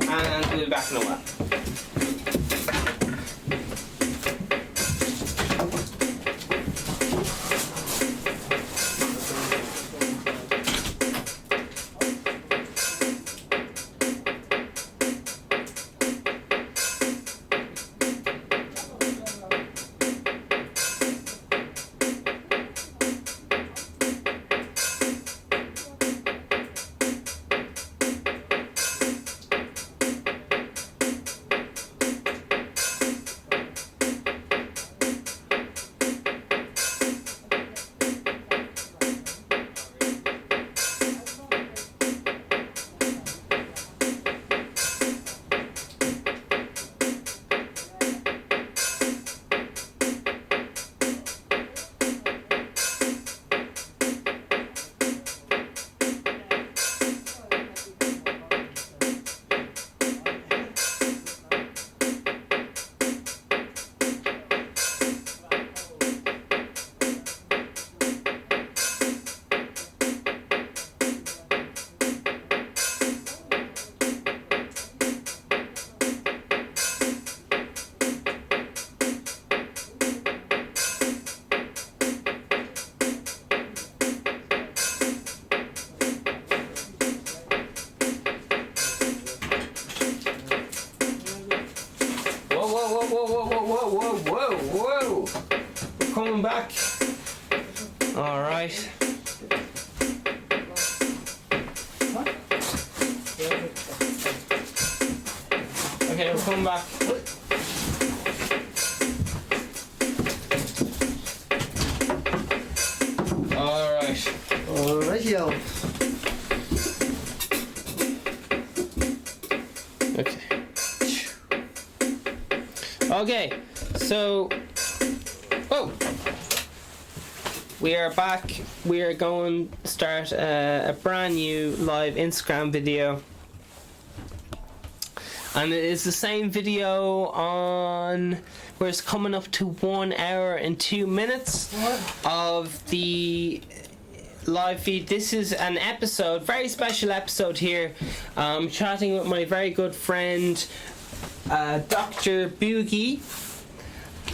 And we'll be back in a while. Whoa. We're coming back. Alright. Okay, we're coming back. Alright. Alright, Okay, so, we are back. We are going to start a brand new live Instagram video, and it is the same video on We're coming up to 1 hour and 2 minutes of the live feed. This is an episode, very special episode here. Chatting with my very good friend, Dr.Boogie.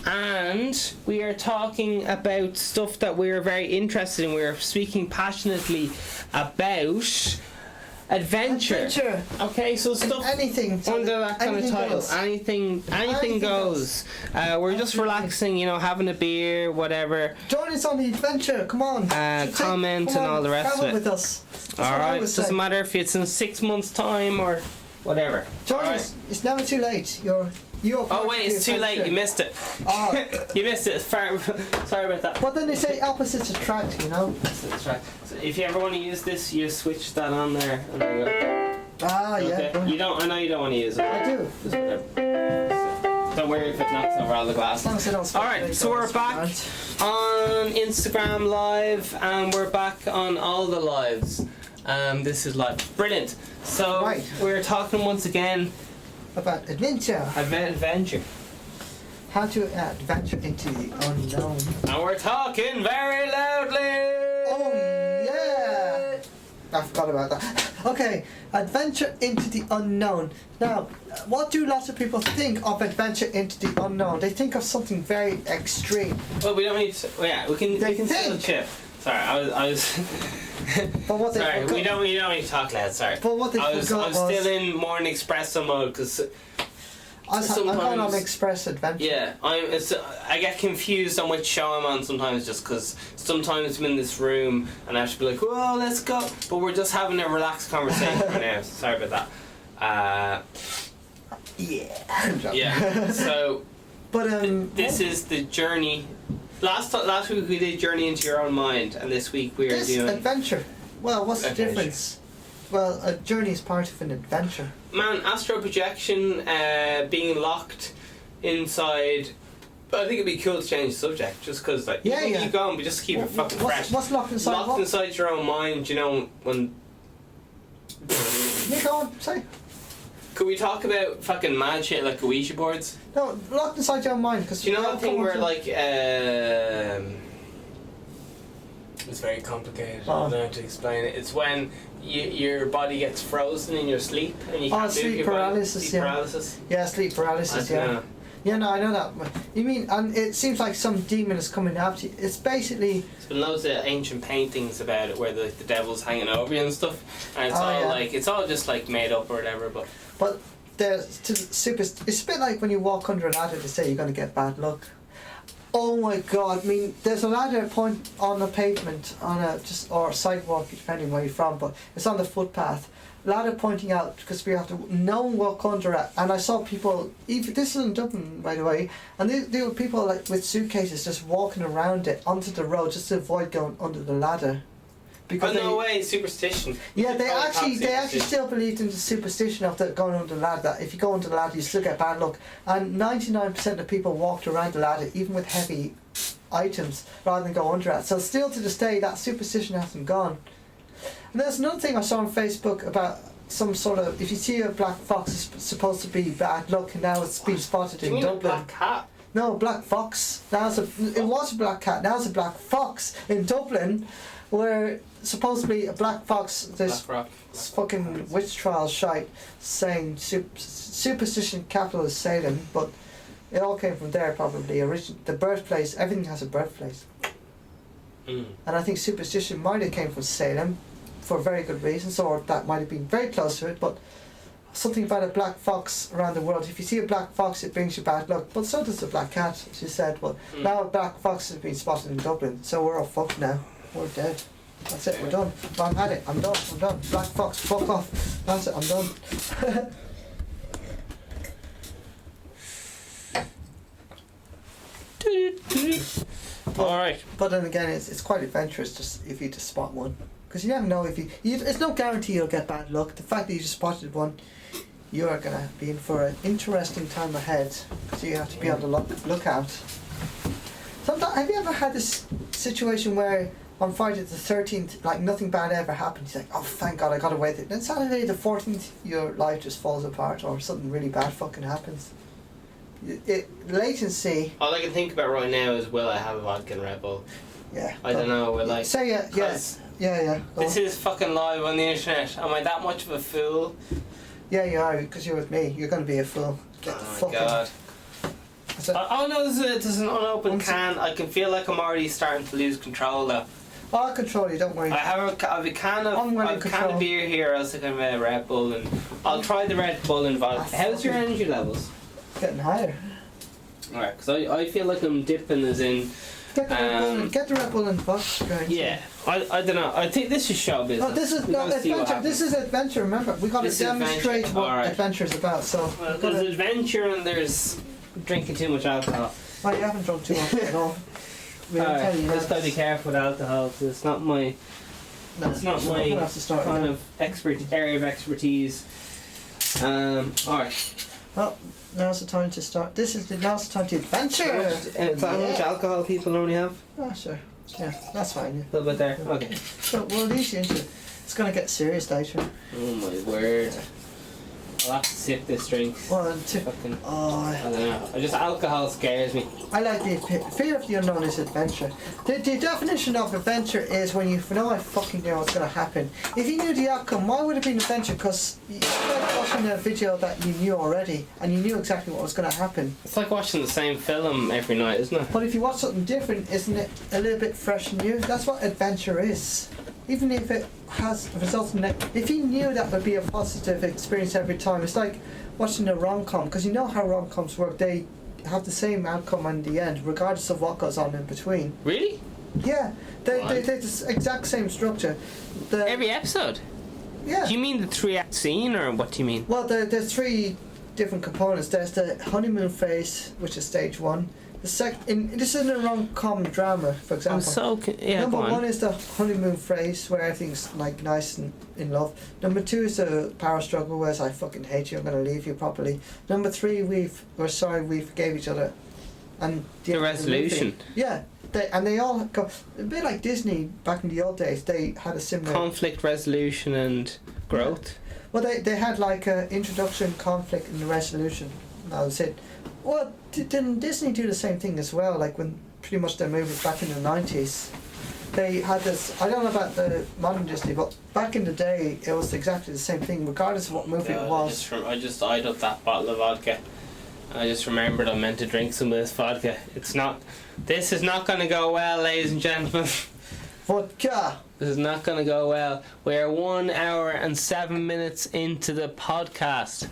And we are talking about stuff that we're very interested in. We're speaking passionately about adventure. Okay, so stuff anything under that kind of title. Goes. Anything goes. We're just relaxing, having a beer, whatever. Join us on the adventure. Come on. Comment and all the rest of it. With us. All right. Doesn't matter if it's in 6 months' time or whatever. Join us. It's never too late. You're oh wait, it's too late. You missed it. Oh. You missed it. Sorry about that. But then they say opposites attract. Opposites attract. So if you ever want to use this, you switch that on there. And there you go. Okay. Yeah. You don't. I know you don't want to use it. I do. Just whatever. Don't worry if it knocks over all the glass. As long as I don't. All right. So we're back on Instagram Live, and we're back on all the lives. This is live. Brilliant. So we're talking once again about adventure. Adventure. How to adventure into the unknown. And we're talking very loudly. Oh yeah. I forgot about that. Okay, adventure into the unknown. Now, what do lots of people think of adventure into the unknown? They think of something very extreme. Well, we don't need to. Yeah, we can still chip. Sorry, I was. But what sorry, we don't need to talk loud. Sorry. But what they I'm still in more in espresso mode because. I'm going on express adventure. Yeah, I get confused on which show I'm on sometimes just because sometimes I'm in this room and I have to be like, well, let's go. But we're just having a relaxed conversation right now. Sorry about that. Yeah. So. But this is the journey. Last week we did Journey into Your Own Mind, and this week we are doing adventure. Well, what's the difference? Well, a journey is part of an adventure. Man, astral projection, being locked inside. But I think it'd be cool to change the subject, just because you keep going, but just keep it fucking fresh. What's locked inside? Locked inside your own mind, when. You go on, say. Could we talk about fucking mad shit like Ouija boards? No, locked inside your own mind, because do you know that thing where it's very complicated. I don't know how to explain it. It's when your body gets frozen in your sleep and you can't sleep paralysis. Sleep paralysis. Yeah, sleep paralysis. Yeah. Yeah, no, I know that. You mean, and it seems like some demon is coming after you. It's basically. There's been loads of ancient paintings about it where the devil's hanging over you and stuff, and it's it's all just like made up or whatever. But it's a bit like when you walk under a ladder to say you're going to get bad luck. Oh my god! I mean, there's a ladder point on the pavement or sidewalk, depending where you're from, but it's on the footpath. Ladder pointing out because we have to. No one walk under it, and I saw people. Even this is in Dublin, by the way, and there were people with suitcases just walking around it onto the road just to avoid going under the ladder. Because no way, superstition. Yeah, they actually still believed in the superstition of going under the ladder. That if you go under the ladder, you still get bad luck. And 99% of people walked around the ladder, even with heavy items, rather than go under it. So still to this day, that superstition hasn't gone. And there's another thing I saw on Facebook about some sort of, if you see a black fox, it's supposed to be bad luck, and now it's been spotted in Dublin. A black cat? No, black fox. It was a black cat. Now it's a black fox in Dublin, where supposedly a black fox. This fucking witch trial shite saying superstition capital is Salem, but it all came from there probably. The birthplace. Everything has a birthplace. And I think superstition might have came from Salem for very good reasons, or that might have been very close to it, but something about a black fox around the world. If you see a black fox, it brings you bad luck, but so does a black cat, she said. But now a black fox has been spotted in Dublin, so we're all fucked now. We're dead. That's it, we're done. I've had it, I'm done. Black fox, fuck off. That's it, I'm done. Alright. But then again, it's quite adventurous just if you just spot one. Because you never know if you it's no guarantee you'll get bad luck. The fact that you just spotted one, you are going to be in for an interesting time ahead. So you have to be on the lookout. Sometimes, have you ever had this situation where on Friday the 13th, like nothing bad ever happened? You're like, oh thank God I got away with it. Then Saturday the 14th, your life just falls apart or something really bad fucking happens. latency. All I can think about right now is, will I have a vodka and Red Bull? Yeah. I don't know. Will I? So yeah. This is fucking live on the internet. Am I that much of a fool? Yeah, you are, because you're with me. You're going to be a fool. Get the Oh my god. Oh no, there's an unopened can. I can feel like I'm already starting to lose control though. I'll control you, don't worry. I have a can of beer here, else I can have a Red Bull, and I'll try the Red Bull and vodka. How's your energy levels? Getting higher. Alright, because I feel like I'm dipping as in... Get the Red Bull and vodka going. Yeah, I don't know. I think this is show business. No, this is not adventure. This is adventure. Remember, we got to demonstrate what adventure is about. So there's adventure and there's drinking too much alcohol. Well, you haven't drunk too much at all. Just gotta be careful with alcohol. Cause it's not my. No, it's not my kind of area of expertise. Alright. Well, now's the time to start. Now's the time to adventure. How much alcohol people only have? Oh, sure. Yeah, that's fine. Yeah. A little bit there. Okay. So we'll ease you into it. It's going to get serious later. Oh my word. I'll have to sip this drink. 1 and 2. Fucking, oh, I don't know. Alcohol scares me. I like the fear of the unknown is adventure. The definition of adventure is when you know I fucking know what's going to happen. If you knew the outcome, why would it be an adventure? Because you started watching a video that you knew already and you knew exactly what was going to happen. It's like watching the same film every night, isn't it? But if you watch something different, isn't it a little bit fresh and new? That's what adventure is. Even if it has results in it, if you knew that would be a positive experience every time, it's like watching a rom-com, because you know how rom-coms work. They have the same outcome in the end, regardless of what goes on in between. Really? Yeah, they're the exact same structure. Every episode? Yeah. Do you mean the 3-act scene, or what do you mean? Well, there's 3 different components. There's the honeymoon phase, which is stage 1. This isn't a rom-com drama, for example. Number 1 is the honeymoon phase, where everything's like nice and in love. Number 2 is the power struggle, where it's I fucking hate you, I'm going to leave you properly. Number 3, we're sorry, we forgave each other. And the resolution. They all go a bit like Disney back in the old days. They had a similar conflict resolution and growth. Yeah. Well, they had like an introduction, conflict, and resolution. That was it. Well, didn't Disney do the same thing as well? Like when pretty much their movies back in the 90s, they had this. I don't know about the modern Disney, but back in the day, it was exactly the same thing, regardless of what movie it was. I just eyed up that bottle of vodka. I just remembered I meant to drink some of this vodka. This is not going to go well, ladies and gentlemen. Vodka. This is not going to go well. We're 1 hour and 7 minutes into the podcast.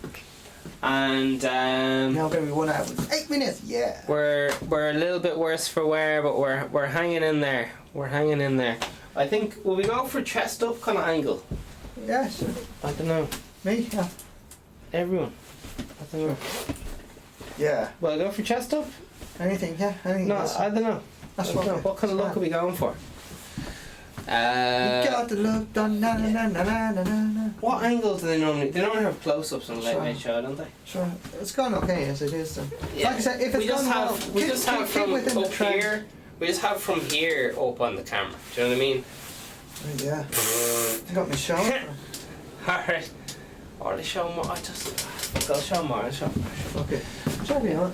And now going to be 1 hour 8 minutes. Yeah. We're a little bit worse for wear, but we're hanging in there. We're hanging in there. I think will we go for chest up kind of angle? Yeah, sure. I don't know. Me? Yeah. Everyone. I don't know. Yeah. Will I go for chest up? Anything? Yeah. Anything? No, I don't know. What kind of look are we going for? You got the look done. Na na na na na na. What angle do they normally? They normally have close-ups on a late night show, don't they? Sure, it's gone okay as it is. Then. Yeah. Like I said, if it's gone well, we just have from up here. We just have from here up on the camera. Do you know what I mean? Yeah. You got me showing. Alright. Or they show more. I'll show more. Okay. Show me on.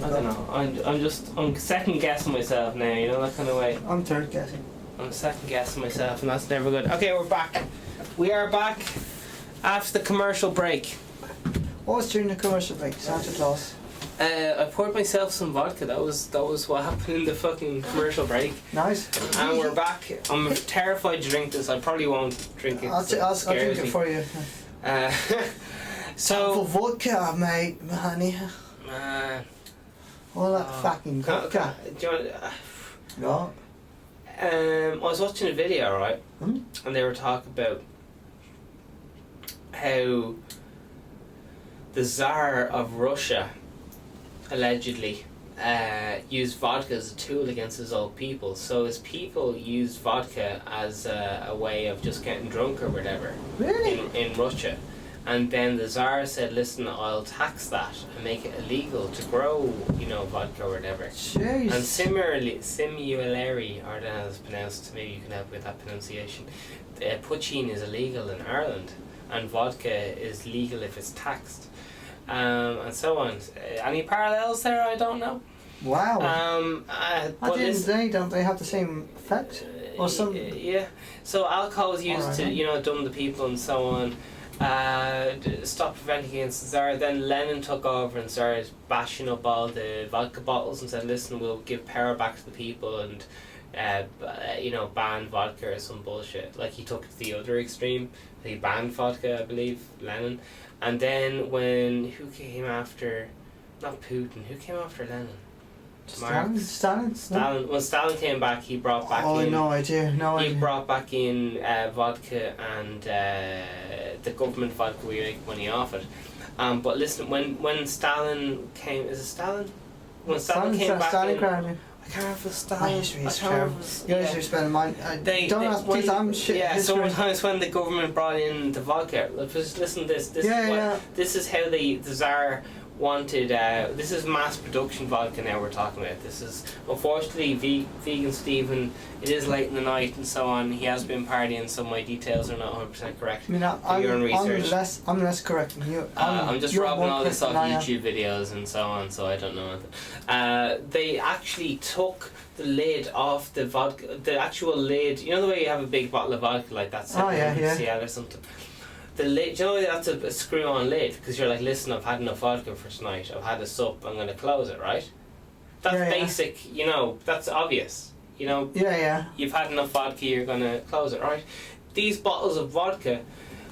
I don't know. I'm second guessing myself now. You know that kind of way. I'm third guessing. I'm second guessing myself, and that's never good. Okay, we're back. We are back after the commercial break. What was during the commercial break? Santa Claus. I poured myself some vodka. That was what happened in the fucking commercial break. Nice. And we're back. I'm terrified to drink this. I probably won't drink it. I'll drink it for you. So for vodka, mate, honey. Man. All that fucking vodka. Do you want? No. I was watching a video, right? Hmm? And they were talking about how the Tsar of Russia allegedly used vodka as a tool against his old people. So his people used vodka as a way of just getting drunk or whatever. Really? In Russia. And then the Tsar said, listen, I'll tax that and make it illegal to grow, vodka or whatever. Jeez. And similarly, or how it's pronounced, maybe you can help with that pronunciation, poaching is illegal in Ireland and vodka is legal if it's taxed. and so on. Any parallels there? I don't know. Wow. But At the end of the day, don't they have the same effect? Or some? Yeah. So alcohol is used to, dumb the people and so on. Stop preventing against the Tsar. Then Lenin took over and started bashing up all the vodka bottles and said, "Listen, we'll give power back to the people," and ban vodka or some bullshit. Like, he took it to the other extreme. He banned vodka, I believe, Lenin. And then who came after? Not Putin. Who came after Lenin? Stalin. When Stalin came back, he brought back in. No idea. He brought back in vodka and the government vodka. We make money off it. But listen, when Stalin came, is it Stalin? When Stalin came back in, I can't remember Stalin. My history is terrible. Your history is spending mine. Don't ask, please. I'm shit. Yeah. history. So sometimes when the government brought in the vodka, just listen to this. This is how the Tsar wanted. This is mass production vodka now we're talking about. This is unfortunately VeganSteven. It is late in the night and so on. He has been partying, so my details are not 100% correct. I mean, I'm less correct than you. I'm just robbing all this off YouTube videos and so on, so I don't know. They actually took the lid off the vodka, the actual lid. You know the way you have a big bottle of vodka like that? Seattle or something. The lid, that's a screw-on lid, because you're like, listen, I've had enough vodka for tonight. I've had a sup. I'm going to close it, right? That's basic. That's obvious. You've had enough vodka. You're going to close it, right? These bottles of vodka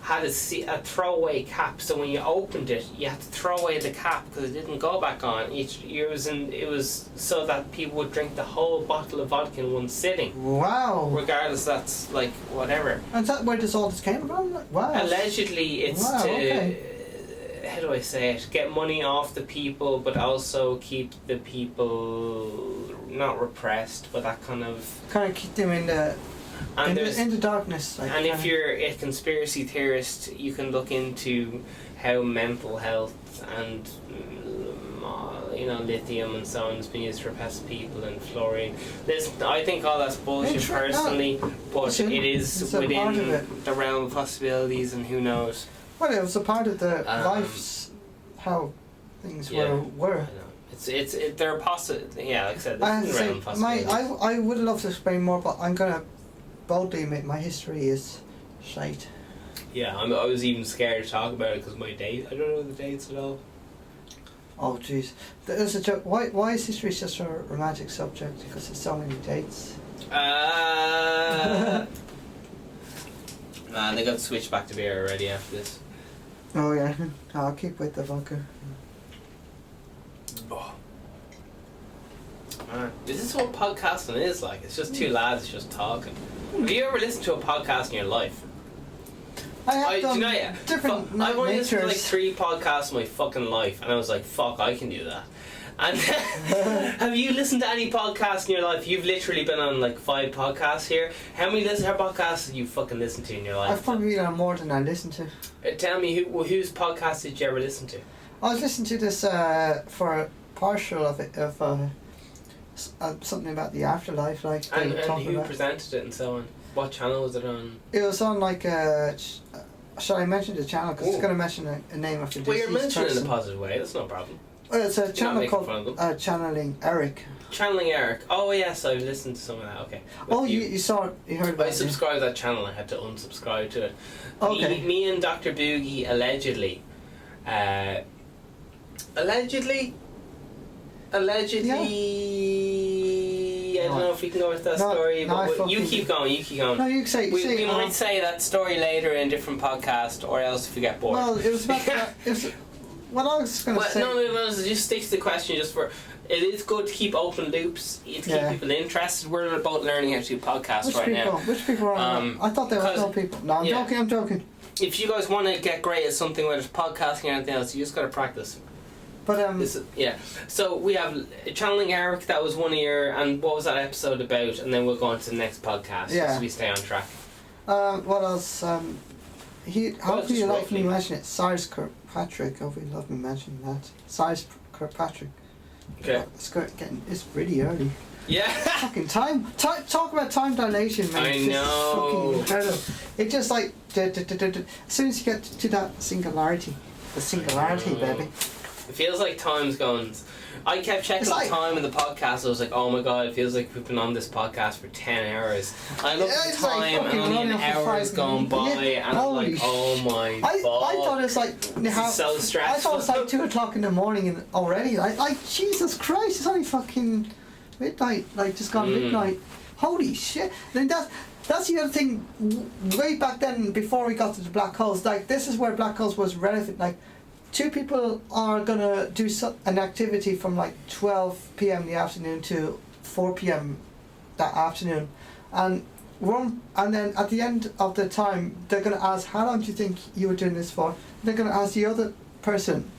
had a throwaway cap, so when you opened it, you had to throw away the cap because it didn't go back on. It was so that people would drink the whole bottle of vodka in one sitting. Wow. Regardless, that's like whatever. And is that where all this came from? Wow. Allegedly, it's to how do I say it? Get money off the people, but also keep the people not repressed, but that kind of keep them in the. In the darkness. And if you're a conspiracy theorist, you can look into how mental health and lithium and so on has been used to repress people, and fluorine. I think all that's bullshit personally, but it is within the realm of possibilities, and who knows. Well, it was a part of the life's how things were. They're possible. Yeah, like I said, this is the realm of possibilities. I would love to explain more, but I'm gonna boldly admit my history is shite. Yeah, I was even scared to talk about it because my date. I don't know the dates at all. Oh jeez, there's a joke. Why is history such a romantic subject? Because there's so many dates. Man, they got switched back to beer already after this. Oh yeah, I'll keep with the vodka. Oh. Man, is this what podcasting is like? It's just two lads just talking. Have you ever listened to a podcast in your life? I have done different I've only listened to like natures. 3 podcasts in my fucking life, and I was like, fuck, I can do that. And have you listened to any podcasts in your life? You've literally been on like 5 podcasts here. How many podcasts have you fucking listened to in your life? I've probably been on more than I listened to. Tell me, whose podcast did you ever listen to? I was listening to this for a partial of it, of something about the afterlife, like. And who presented it and so on? What channel was it on? It was on like shall I mention the channel? Because it's going to mention a name of the deceased Well, you're mentioning person. in a positive way. That's no problem. It's a channel called Channeling Eric. Channeling Eric. Oh yes, I've listened to some of that. Okay. You saw it. You heard about it. I subscribed to that channel. I had to unsubscribe to it. Okay. Me and Dr. Boogie allegedly. I don't know if we can go with that story, but you keep going. No, you say. We might say that story later in a different podcast, or else if we get bored. Well, it was about what I was going to say. No, just stick to the question. It is good to keep open loops, to keep people interested. We're both learning how to do podcasts now. Which people are on? I thought they were no people. No, I'm joking. If you guys want to get great at something, whether it's podcasting or anything else, you just got to practice. But so we have Channeling Eric. That was one of your, and what was that episode about? And then we'll go on to the next podcast. So we stay on track. What else? Hopefully you like me mention it. Cyrus Kirkpatrick. Hopefully you love me mentioning that. Cyrus Kirkpatrick. Okay. It's pretty early. Yeah. Fucking time. Talk about time dilation, man. I know. Fucking incredible. It just like as soon as you get to that singularity, the singularity, baby. It feels like time's gone. I kept checking It's the like- time in the podcast. I was like, oh my god, it feels like we've been on this podcast for 10 hours. I looked at It's the like time and fucking only an running for hour has 5 gone by, minutes. and I'm Holy like, oh my I god. thought it was like This is so stressful. I thought it was like 2 o'clock in the morning and already. Like Jesus Christ, it's only fucking midnight. Like just gone midnight. Holy shit! Then that's the other thing. Way back then, before we got to the black holes, like this is where black holes was relevant. Like 2 people are gonna do an activity from like 12 p.m. in the afternoon to 4 p.m. that afternoon, and then at the end of the time they're gonna ask, how long do you think you were doing this for? They're gonna ask the other person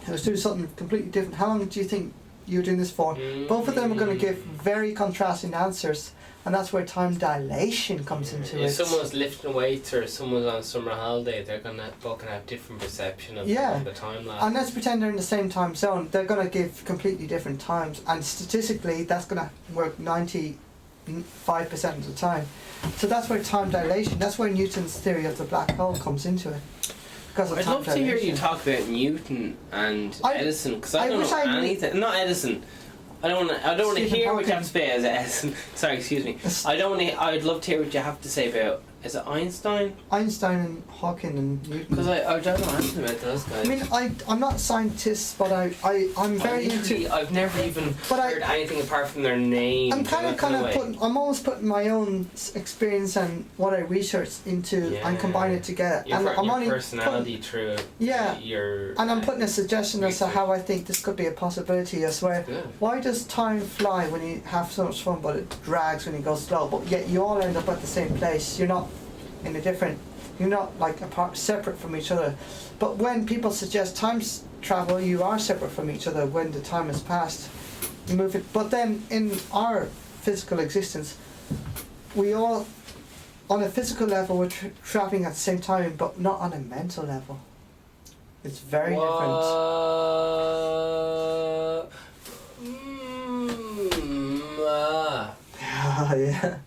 who was doing something completely different, how long do you think you were doing this for? Both of them are gonna give very contrasting answers. And that's where time dilation comes into it. If someone's lifting weights or someone's on summer holiday, they're gonna fucking have different perception of the time lapse. And let's pretend they're in the same time zone. They're gonna give completely different times, and statistically, that's gonna work 95% of the time. So that's where time dilation. That's where Newton's theory of the black hole comes into it. Because of I'd time love dilation. to hear you talk about Newton and Edison, because I don't wish know I knew- anything. Not Edison. I don't want to Stephen hear what you Hawking. have to say as Edison. Sorry, excuse me. I don't want to. I'd love to hear what you have to say about. Is it Einstein? Einstein and Hawking and Newton. Because I don't know anything about those guys. I mean, I'm not a scientist, but I'm very into. I've never even heard anything apart from their name. I'm kind of putting. I'm always putting my own experience and what I researched into and combine it together. Your, and I'm your only personality through it. Yeah. Your. And I'm putting a suggestion as to research. how I think this could be a possibility. I swear. Good. Why does time fly when you have so much fun, but it drags when you go slow? But yet you all end up at the same place. You're not in a different. You're not like apart, separate from each other. But when people suggest time travel, you are separate from each other when the time has passed. You move it. But then in our physical existence, we all, on a physical level, we're traveling at the same time, but not on a mental level. It's very different. Yeah.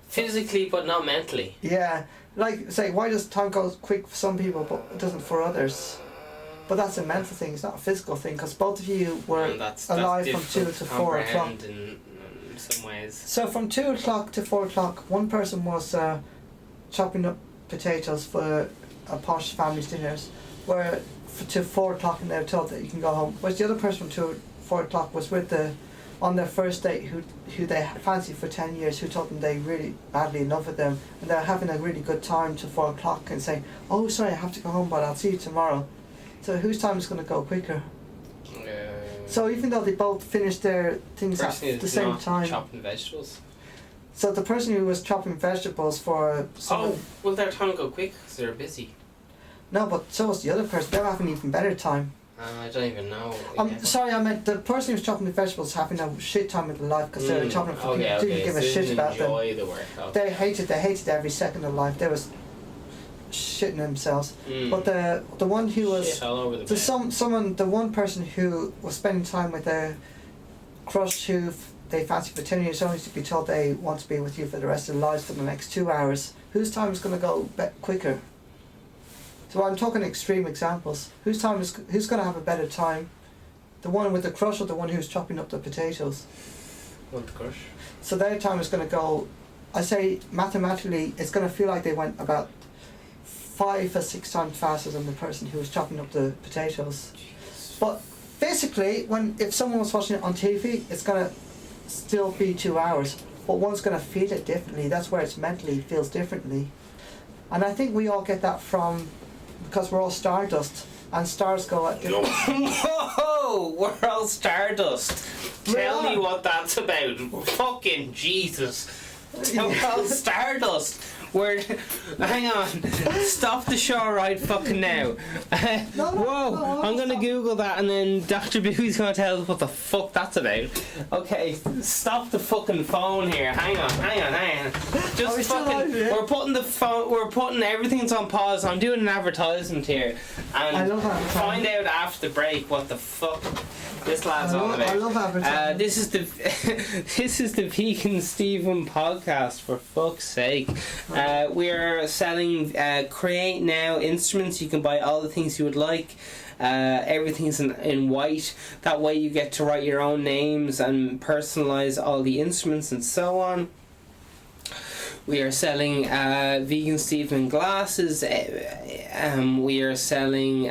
Physically, but not mentally. Yeah. Like, say, why does time go quick for some people, but it doesn't for others? But that's a mental thing, it's not a physical thing, because both of you were alive from 2 to 4 o'clock. In some ways. So from 2 o'clock to 4 o'clock, one person was chopping up potatoes for a posh family's dinners, where to 4 o'clock and they were told that you can go home. Whereas the other person from 2 or 4 o'clock was with on their first date who they fancied for 10 years, who told them they really badly in love with them, and they're having a really good time till 4 o'clock and saying, oh sorry, I have to go home, but I'll see you tomorrow. So whose time is going to go quicker? So even though they both finished their things at the same time, chopping vegetables. so the person who was chopping vegetables for well, their time go quick because they're busy. No, but so was the other person. They were having even better time. I don't even know. Sorry, I meant the person who was chopping the vegetables having a shit time with their life because they were chopping for people who didn't give a shit about them. Enjoy the work. They hated every second of life. They was shitting themselves. But the one who was shit all over the the one person who was spending time with a crush who they fancied for 10 years, only to be told they want to be with you for the rest of their lives for the next 2 hours. Whose time is going to go quicker? So I'm talking extreme examples. Whose going to have a better time? The one with the crush or the one who's chopping up the potatoes? With the crush. So their time is going to go, I say mathematically, it's going to feel like they went about 5 or 6 times faster than the person who was chopping up the potatoes. But basically, if someone was watching it on TV, it's going to still be 2 hours. But one's going to feel it differently. That's where it's mentally feels differently. And I think we all get that because we're all stardust, and stars go at different... Whoa! We're all stardust. Tell me what that's about. Fucking Jesus. We're all stardust. Hang on. Stop the show right fucking now. Whoa! I'm gonna Google that and then Dr. Boogie's gonna tell us what the fuck that's about. Okay, stop the fucking phone here. Hang on. Just fucking. We're putting the phone. We're putting everything's on pause. I'm doing an advertisement here, and I love find out after the break what the fuck this lad's on about. I love advertising. This is the VeganSteven podcast. podcast, for fuck's sake. We are selling Create Now instruments. You can buy all the things you would like. Everything's in white. That way you get to write your own names and personalize all the instruments and so on. We are selling VeganSteven glasses. We are selling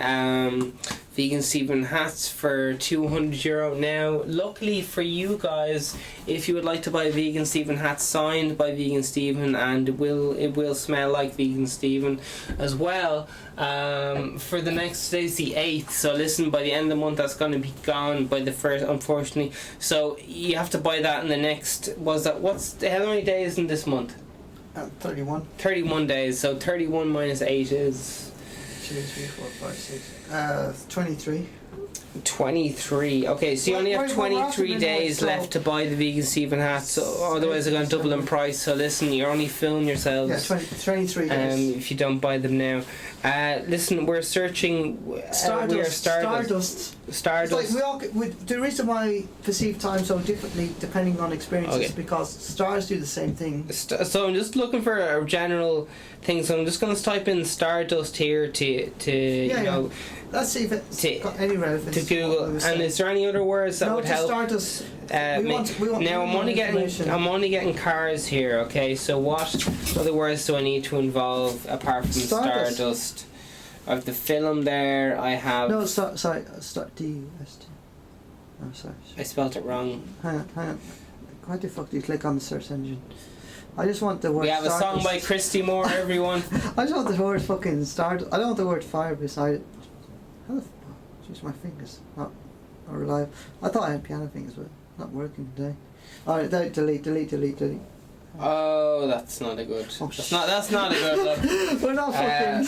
VeganSteven hats for €200 now. Luckily for you guys, if you would like to buy a VeganSteven hat signed by VeganSteven, and it will smell like VeganSteven as well, for the next day's the 8th. So listen, by the end of the month that's going to be gone by the 1st, unfortunately. So you have to buy that in the next, how many days in this month? 31. 31 days. So 31 minus 8 is 2, 3, 4, 5, 6. 23. 23. Okay, so you only have 23 days left to buy the VeganSteven hats. So otherwise they're going to double in price. So listen, you're only fooling yourselves. Yeah, 23 days. If you don't buy them now. Listen, we're searching. We are Stardust. It's like the reason why we perceive time so differently depending on experiences is because stars do the same thing. So I'm just looking for a general thing. So I'm just going to type in Stardust here to Let's see if it's got any relevance to Google. And is there any other words that would help? Stardust. Now I'm only getting cars here. Okay, so what other words do I need to involve apart from Stardust? I have the film there. I have. No, sorry. D-U-S-T. Oh, sorry. I spelled it wrong. Hang on. Why the fuck do you click on the search engine? I just want the word. We have Stardust. a song by Christy Moore, everyone. I just want the word fucking Stardust. I don't want the word fire beside it. How the fuck? Jeez, my fingers not reliable. I thought I had piano fingers, but not working today. Alright, delete. Oh, that's not a good. That's not a good look. We're not fucking.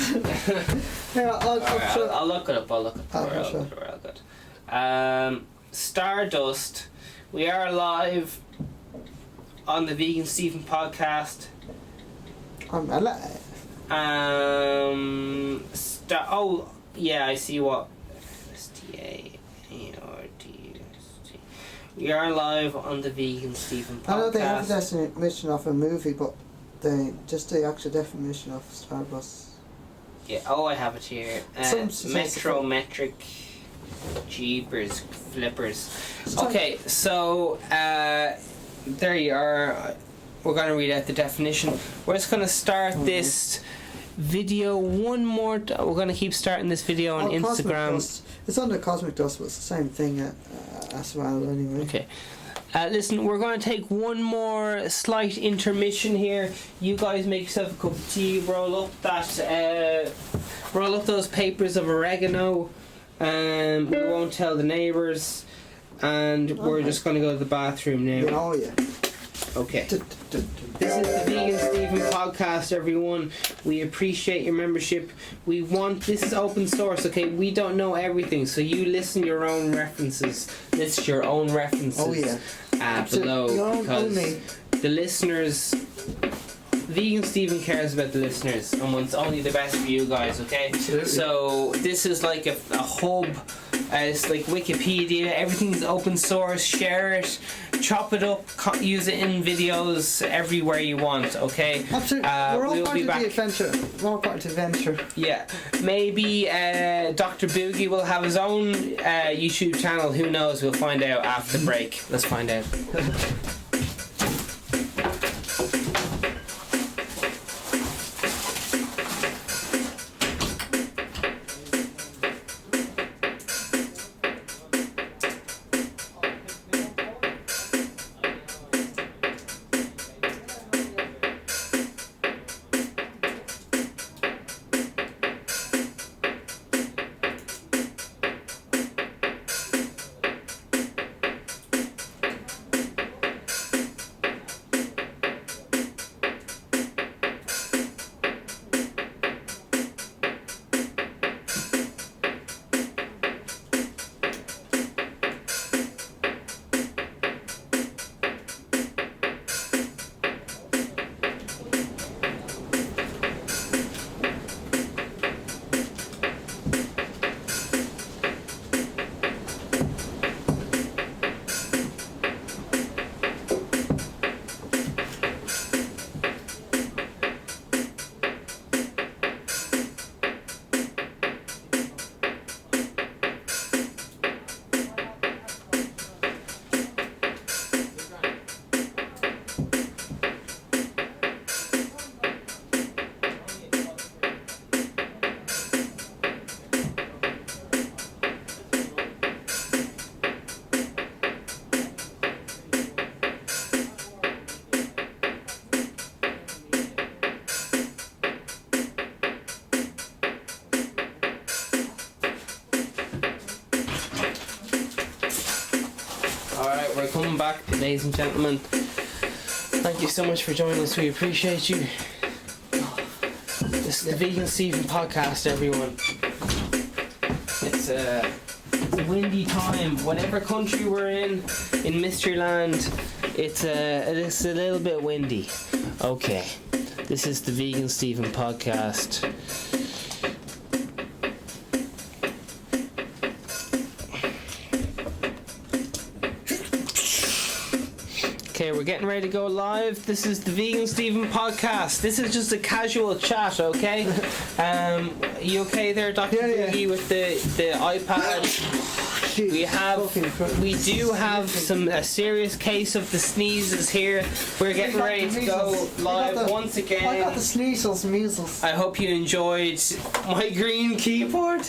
I'll look it up. I'll look it up. Sure. Real good. Stardust. We are live on the VeganSteven podcast. Yeah, I see what. STAARDST. We are live on the VeganSteven podcast. I know they have a definition of a movie, but the actual definition of Stardust. Yeah. Oh, I have it here. Metrometric. Jeepers flippers. Okay, so there you are. We're going to read out the definition. We're just going to start this video one more we're going to keep starting this video on Instagram. It's under Cosmic Dust, but it's the same thing as well anyway. Okay. Listen, we're going to take one more slight intermission here. You guys make yourself a cup of tea, roll up those papers of oregano. We won't tell the neighbours, and we're just going to go to the bathroom now. Oh yeah. Okay. This is the VeganSteven podcast, everyone. We appreciate your membership. This is open source, okay? We don't know everything, so you list your own references. List your own references. Oh yeah. Below, because the listeners. VeganSteven cares about the listeners and wants only the best for you guys, okay? Absolutely. So this is like a hub. It's like Wikipedia. Everything's open source. Share it, chop it up, use it in videos everywhere you want, okay? Absolutely. We're all part of the adventure. We're all part of the adventure. Yeah. Maybe Dr. Boogie will have his own YouTube channel. Who knows? We'll find out after the break. Let's find out. Alright, we're coming back, ladies and gentlemen. Thank you so much for joining us. We appreciate you. This is the VeganSteven podcast, everyone. It's a windy time. Whatever country we're in Mysteryland, it's a little bit windy. Okay, this is the VeganSteven podcast. Okay, we're getting ready to go live. This is the VeganSteven podcast. This is just a casual chat, okay? You okay there, Dr. Boogie, with the iPad? We do have a serious case of the sneezes here. We're getting ready to go live once again. I got the sneezels, measles. I hope you enjoyed my green keyboard.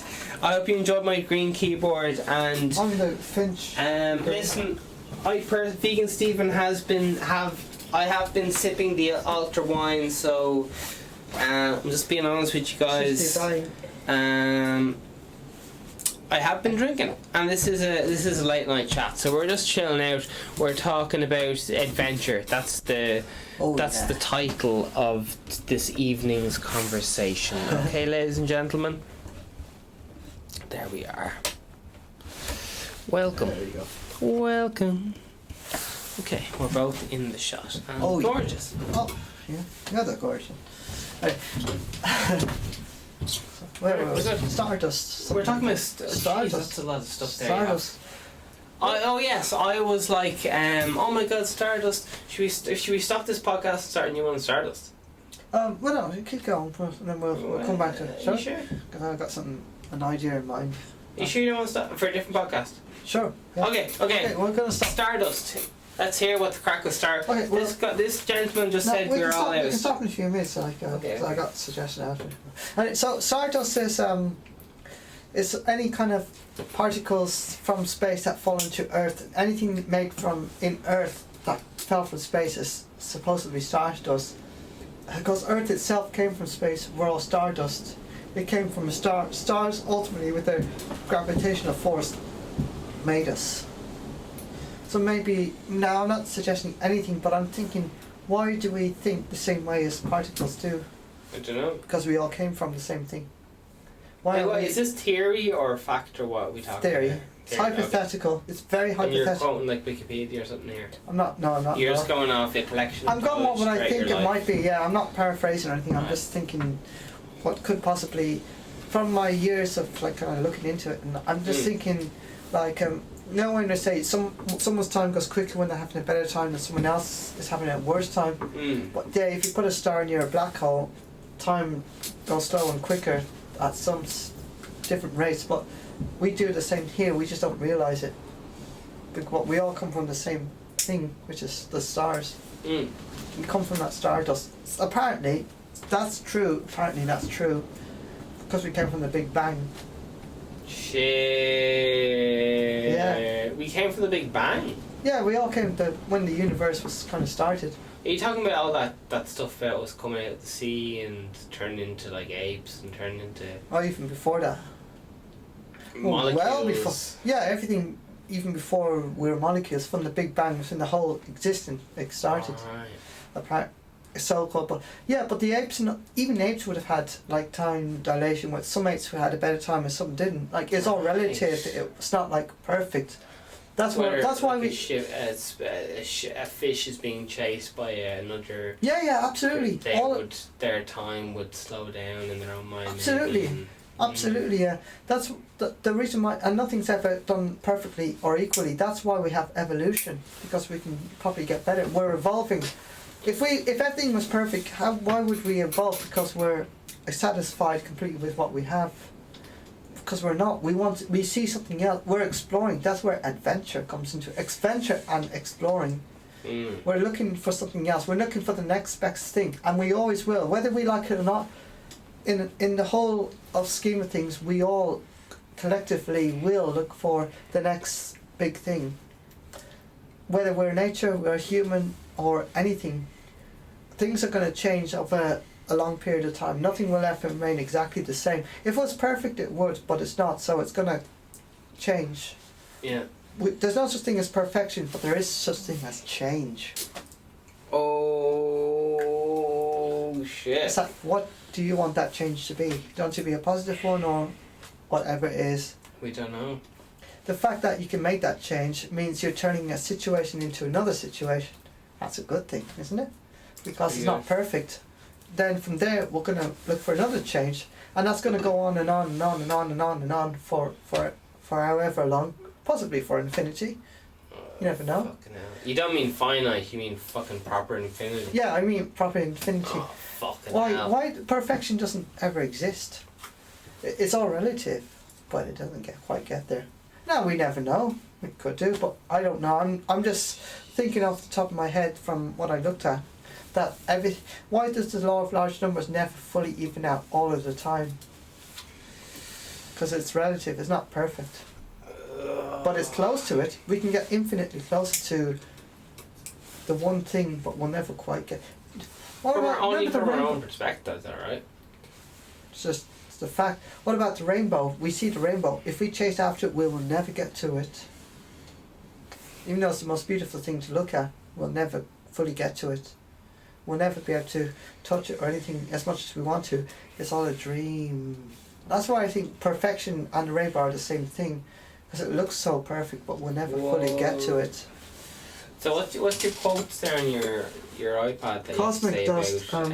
And I'm the Finch. Listen, VeganSteven I have been sipping the Ultra wine, so I'm just being honest with you guys. I have been drinking, and this is a late night chat, so we're just chilling out. We're talking about adventure. That's the title of this evening's conversation. Okay, ladies and gentlemen, there we are. Welcome. There you go. Welcome. Okay, we're both in the shot. And gorgeous. Oh, yeah. Yeah, they're gorgeous. Right. Where was it? Stardust. We're talking about Stardust. That's a lot of stuff there. Stardust. Oh yes, I was like, oh my god, Stardust. Should we stop this podcast and start a new one on Stardust? Well, no, keep going first, and then we'll come back to it. Are you sure? Because I've got an idea in mind. You sure you don't want to stop for a different podcast? Sure. Yeah. Okay. We're gonna stop. Stardust. Let's hear what the crack with Stardust. Okay, well, this gentleman just said we're all out. We can stop in a few minutes. So I got a suggestion after. And so Stardust is any kind of particles from space that fall into Earth. Anything made from in Earth that fell from space is supposed to be stardust. Because Earth itself came from space, we're all stardust. It came from a star. Stars ultimately, with their gravitational force, made us. So maybe, now I'm not suggesting anything, but I'm thinking, why do we think the same way as particles do? I don't know. Because we all came from the same thing. Is this theory or fact or what we talking theory? about? It's hypothetical. Okay. It's very hypothetical. And you're quoting like Wikipedia or something here? I'm not. You're just going off a collection. I'm going off what I think it might be. Yeah, I'm not paraphrasing or anything. Right. I'm just thinking what could possibly, from my years of like kind of looking into it, and I'm just thinking like no one would say someone's time goes quicker when they're having a better time than someone else is having a worse time. But yeah, if you put a star near a black hole, time goes slower and quicker at some different rates. But we do the same here. We just don't realize it. But we all come from the same thing, which is the stars. We come from that stardust. Apparently, that's true. Because we came from the Big Bang. Shit. Yeah. We came from the Big Bang. Yeah, we all came when the universe was kind of started. Are you talking about all that stuff that was coming out of the sea and turned into like apes and turned into... Oh, even before that. Molecules. Well before. Yeah, everything even before we were molecules from the Big Bang, when the whole existence started. Right. So-called, but the apes, even apes would have had like time dilation. With some apes who had a better time and some didn't. Like it's all relative. It's not like perfect. That's why a fish is being chased by another. Yeah, absolutely. Their time would slow down in their own mind. Absolutely. Absolutely, yeah. That's the reason why, and nothing's ever done perfectly or equally. That's why we have evolution, because we can probably get better. We're evolving. If everything was perfect, why would we evolve? Because we're satisfied completely with what we have. Because we're not. We see something else. We're exploring. That's where adventure comes into adventure and exploring. We're looking for something else. We're looking for the next best thing, and we always will, whether we like it or not. In the whole of scheme of things, we all collectively will look for the next big thing. Whether we're nature, we're human, or anything, things are going to change over a long period of time. Nothing will ever remain exactly the same. If it was perfect, it would, but it's not. So it's going to change. Yeah. there's no such thing as perfection, but there is such thing as change. Oh shit! So what do you want that change to be? Do you want it to be a positive one or whatever it is? We don't know. The fact that you can make that change means you're turning a situation into another situation. That's a good thing, isn't it? Because it's not perfect. Then from there, we're going to look for another change, and that's going to go on and on and on and on and on and on for however long, possibly for infinity. You never know. Fucking hell. You don't mean finite, you mean fucking proper infinity. Yeah, I mean proper infinity. Oh, fucking hell. Why perfection doesn't ever exist? It's all relative, but it doesn't quite get there. No, we never know. We could do, but I don't know. I'm just thinking off the top of my head from what I looked at that why does the law of large numbers never fully even out all of the time? Because it's relative. It's not perfect, but it's close to it. We can get infinitely closer to the one thing, but we'll never quite get. Only from our own perspective, alright? It's just the fact. What about the rainbow? We see the rainbow. If we chase after it, we will never get to it. Even though it's the most beautiful thing to look at, we'll never fully get to it. We'll never be able to touch it or anything as much as we want to. It's all a dream. That's why I think perfection and the rainbow are the same thing, because it looks so perfect, but we'll never fully get to it. So what's your quotes there on your iPad that Cosmic you say dust, about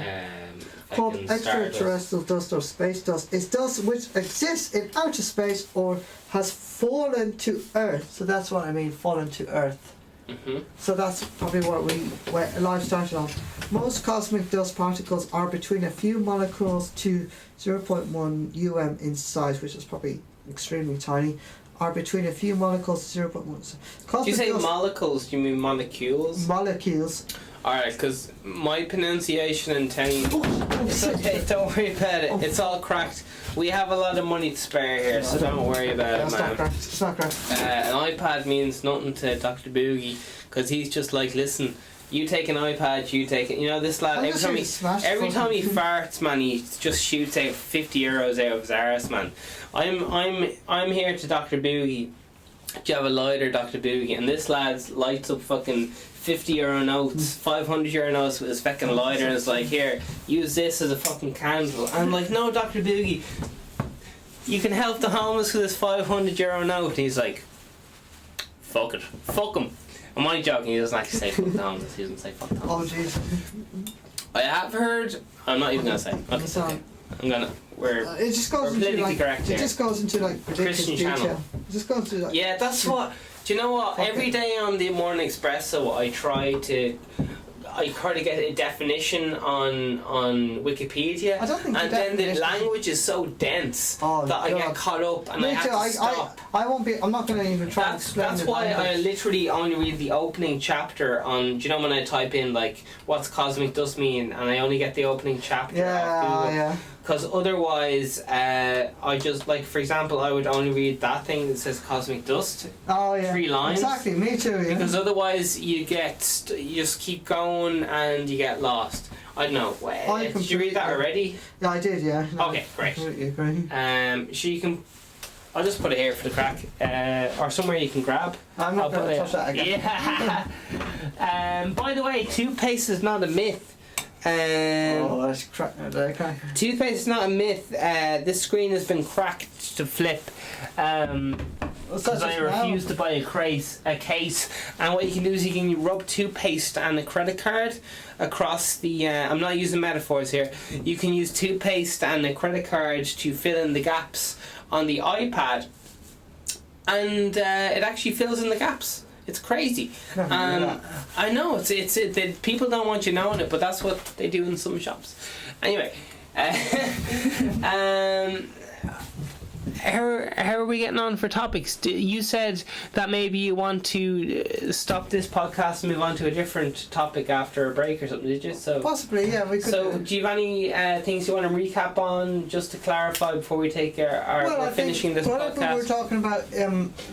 called fucking extraterrestrial dust or space dust. It's dust which exists in outer space or has fallen to Earth. So that's what I mean, fallen to Earth. Mm-hmm. So that's probably where life started on. Most cosmic dust particles are between a few molecules to 0.1 in size, which is probably extremely tiny. Are between a few molecules to 0.1. Do you say molecules? Do you mean molecules? Molecules. Alright, because my pronunciation and telling it's okay, don't worry about it. It's all cracked. We have a lot of money to spare here, so don't worry about it, man. It's not cracked. An iPad means nothing to Dr. Boogie, because he's just like, listen, you take an iPad, you take it. You know, this lad, every time he farts, man, he just shoots out €50 out of his arse, man. I'm here to Dr. Boogie. Do you have a lighter, Dr. Boogie? And this lad lights up fucking €50 notes, €500 notes with his fucking lighter, and it's like, here, use this as a fucking candle. And I'm like, no, Dr. Boogie, you can help the homeless with this €500 note. And he's like, fuck it, fuck him. I'm only joking, he doesn't actually say fuck the homeless, he doesn't say fuck the homeless. Oh jeez. I have heard, I'm not even gonna say. Okay. I'm gonna. It just goes into like correct here. It just goes into like ridiculous Christian detail. channel. It just goes into like. Yeah, that's what. Do you know what? Every day on the Morning Espresso, I try to get a definition on Wikipedia, I don't think and then the language is so dense that I get caught up and I have to stop. I won't be. I'm not going to even try and explain. That's why I literally only read the opening chapter on. Do you know when I type in like what's cosmic dust mean, and I only get the opening chapter. Yeah. Because otherwise, I just like, for example, I would only read that thing that says cosmic dust. Oh yeah. 3 lines. Exactly. Me too. Yeah. Because otherwise, you just keep going and you get lost. I don't know. Did you read that already? Yeah, I did. Yeah. No, Okay, great. I agree. So you can. I'll just put it here for the crack, or somewhere you can grab. I'm not going to touch that again. Yeah. By the way, toothpaste is not a myth. That's crack. Toothpaste is not a myth. This screen has been cracked to flip. Because I refuse to buy a case. And what you can do is you can rub toothpaste and a credit card across the. I'm not using metaphors here. You can use toothpaste and a credit card to fill in the gaps on the iPad, and it actually fills in the gaps. It's crazy. I know it's people don't want you knowing it, but that's what they do in some shops. Anyway, how are we getting on for topics? You said that maybe you want to stop this podcast and move on to a different topic after a break or something, did you? So possibly, yeah, we could. So do you have any things you want to recap on, just to clarify before we take we're finishing this podcast? We were talking about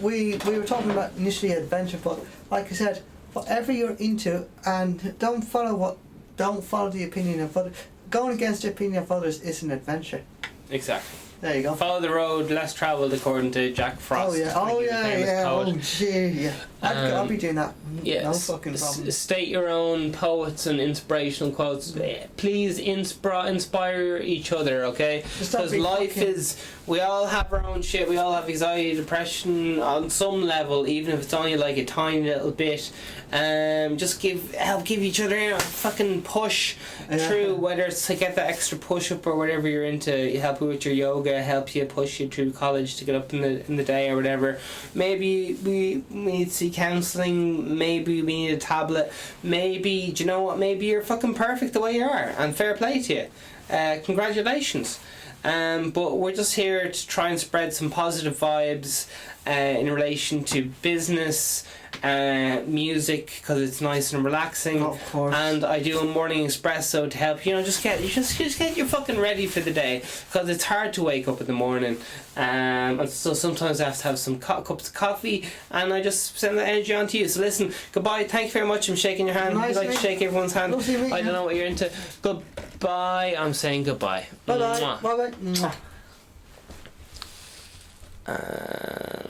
we were talking about initially adventure, but like I said, whatever you're into, and don't follow the opinion of others. Going against the opinion of others is an adventure. Exactly. There you go. Follow the road less travelled, according to Jack Frost. Oh yeah, I think he's a famous poet. Oh gee, yeah. I'll be doing that. Yeah, No fucking problem. State your own poets and inspirational quotes. Please inspire each other, okay? Because life is, we all have our own shit. We all have anxiety, depression on some level, even if it's only like a tiny little bit. Just help give each other a fucking push through, whether it's to get that extra push up or whatever you're into. You help you with your yoga, help you push you through college to get up in the day or whatever. Maybe we need to see counselling. Maybe we need a tablet. Maybe, do you know what? Maybe you're fucking perfect the way you are, and fair play to you. Congratulations. But we're just here to try and spread some positive vibes in relation to business, music, because it's nice and relaxing. Of course. And I do a morning espresso to help just get you fucking ready for the day, because it's hard to wake up in the morning. And so sometimes I have to have some cups of coffee, and I just send that energy on to you. So listen, goodbye, thank you very much. I'm shaking your hand. Nice, I'd like to shake everyone's hand. I don't know what you're into. Goodbye. I'm saying goodbye. Bye bye. Bye bye.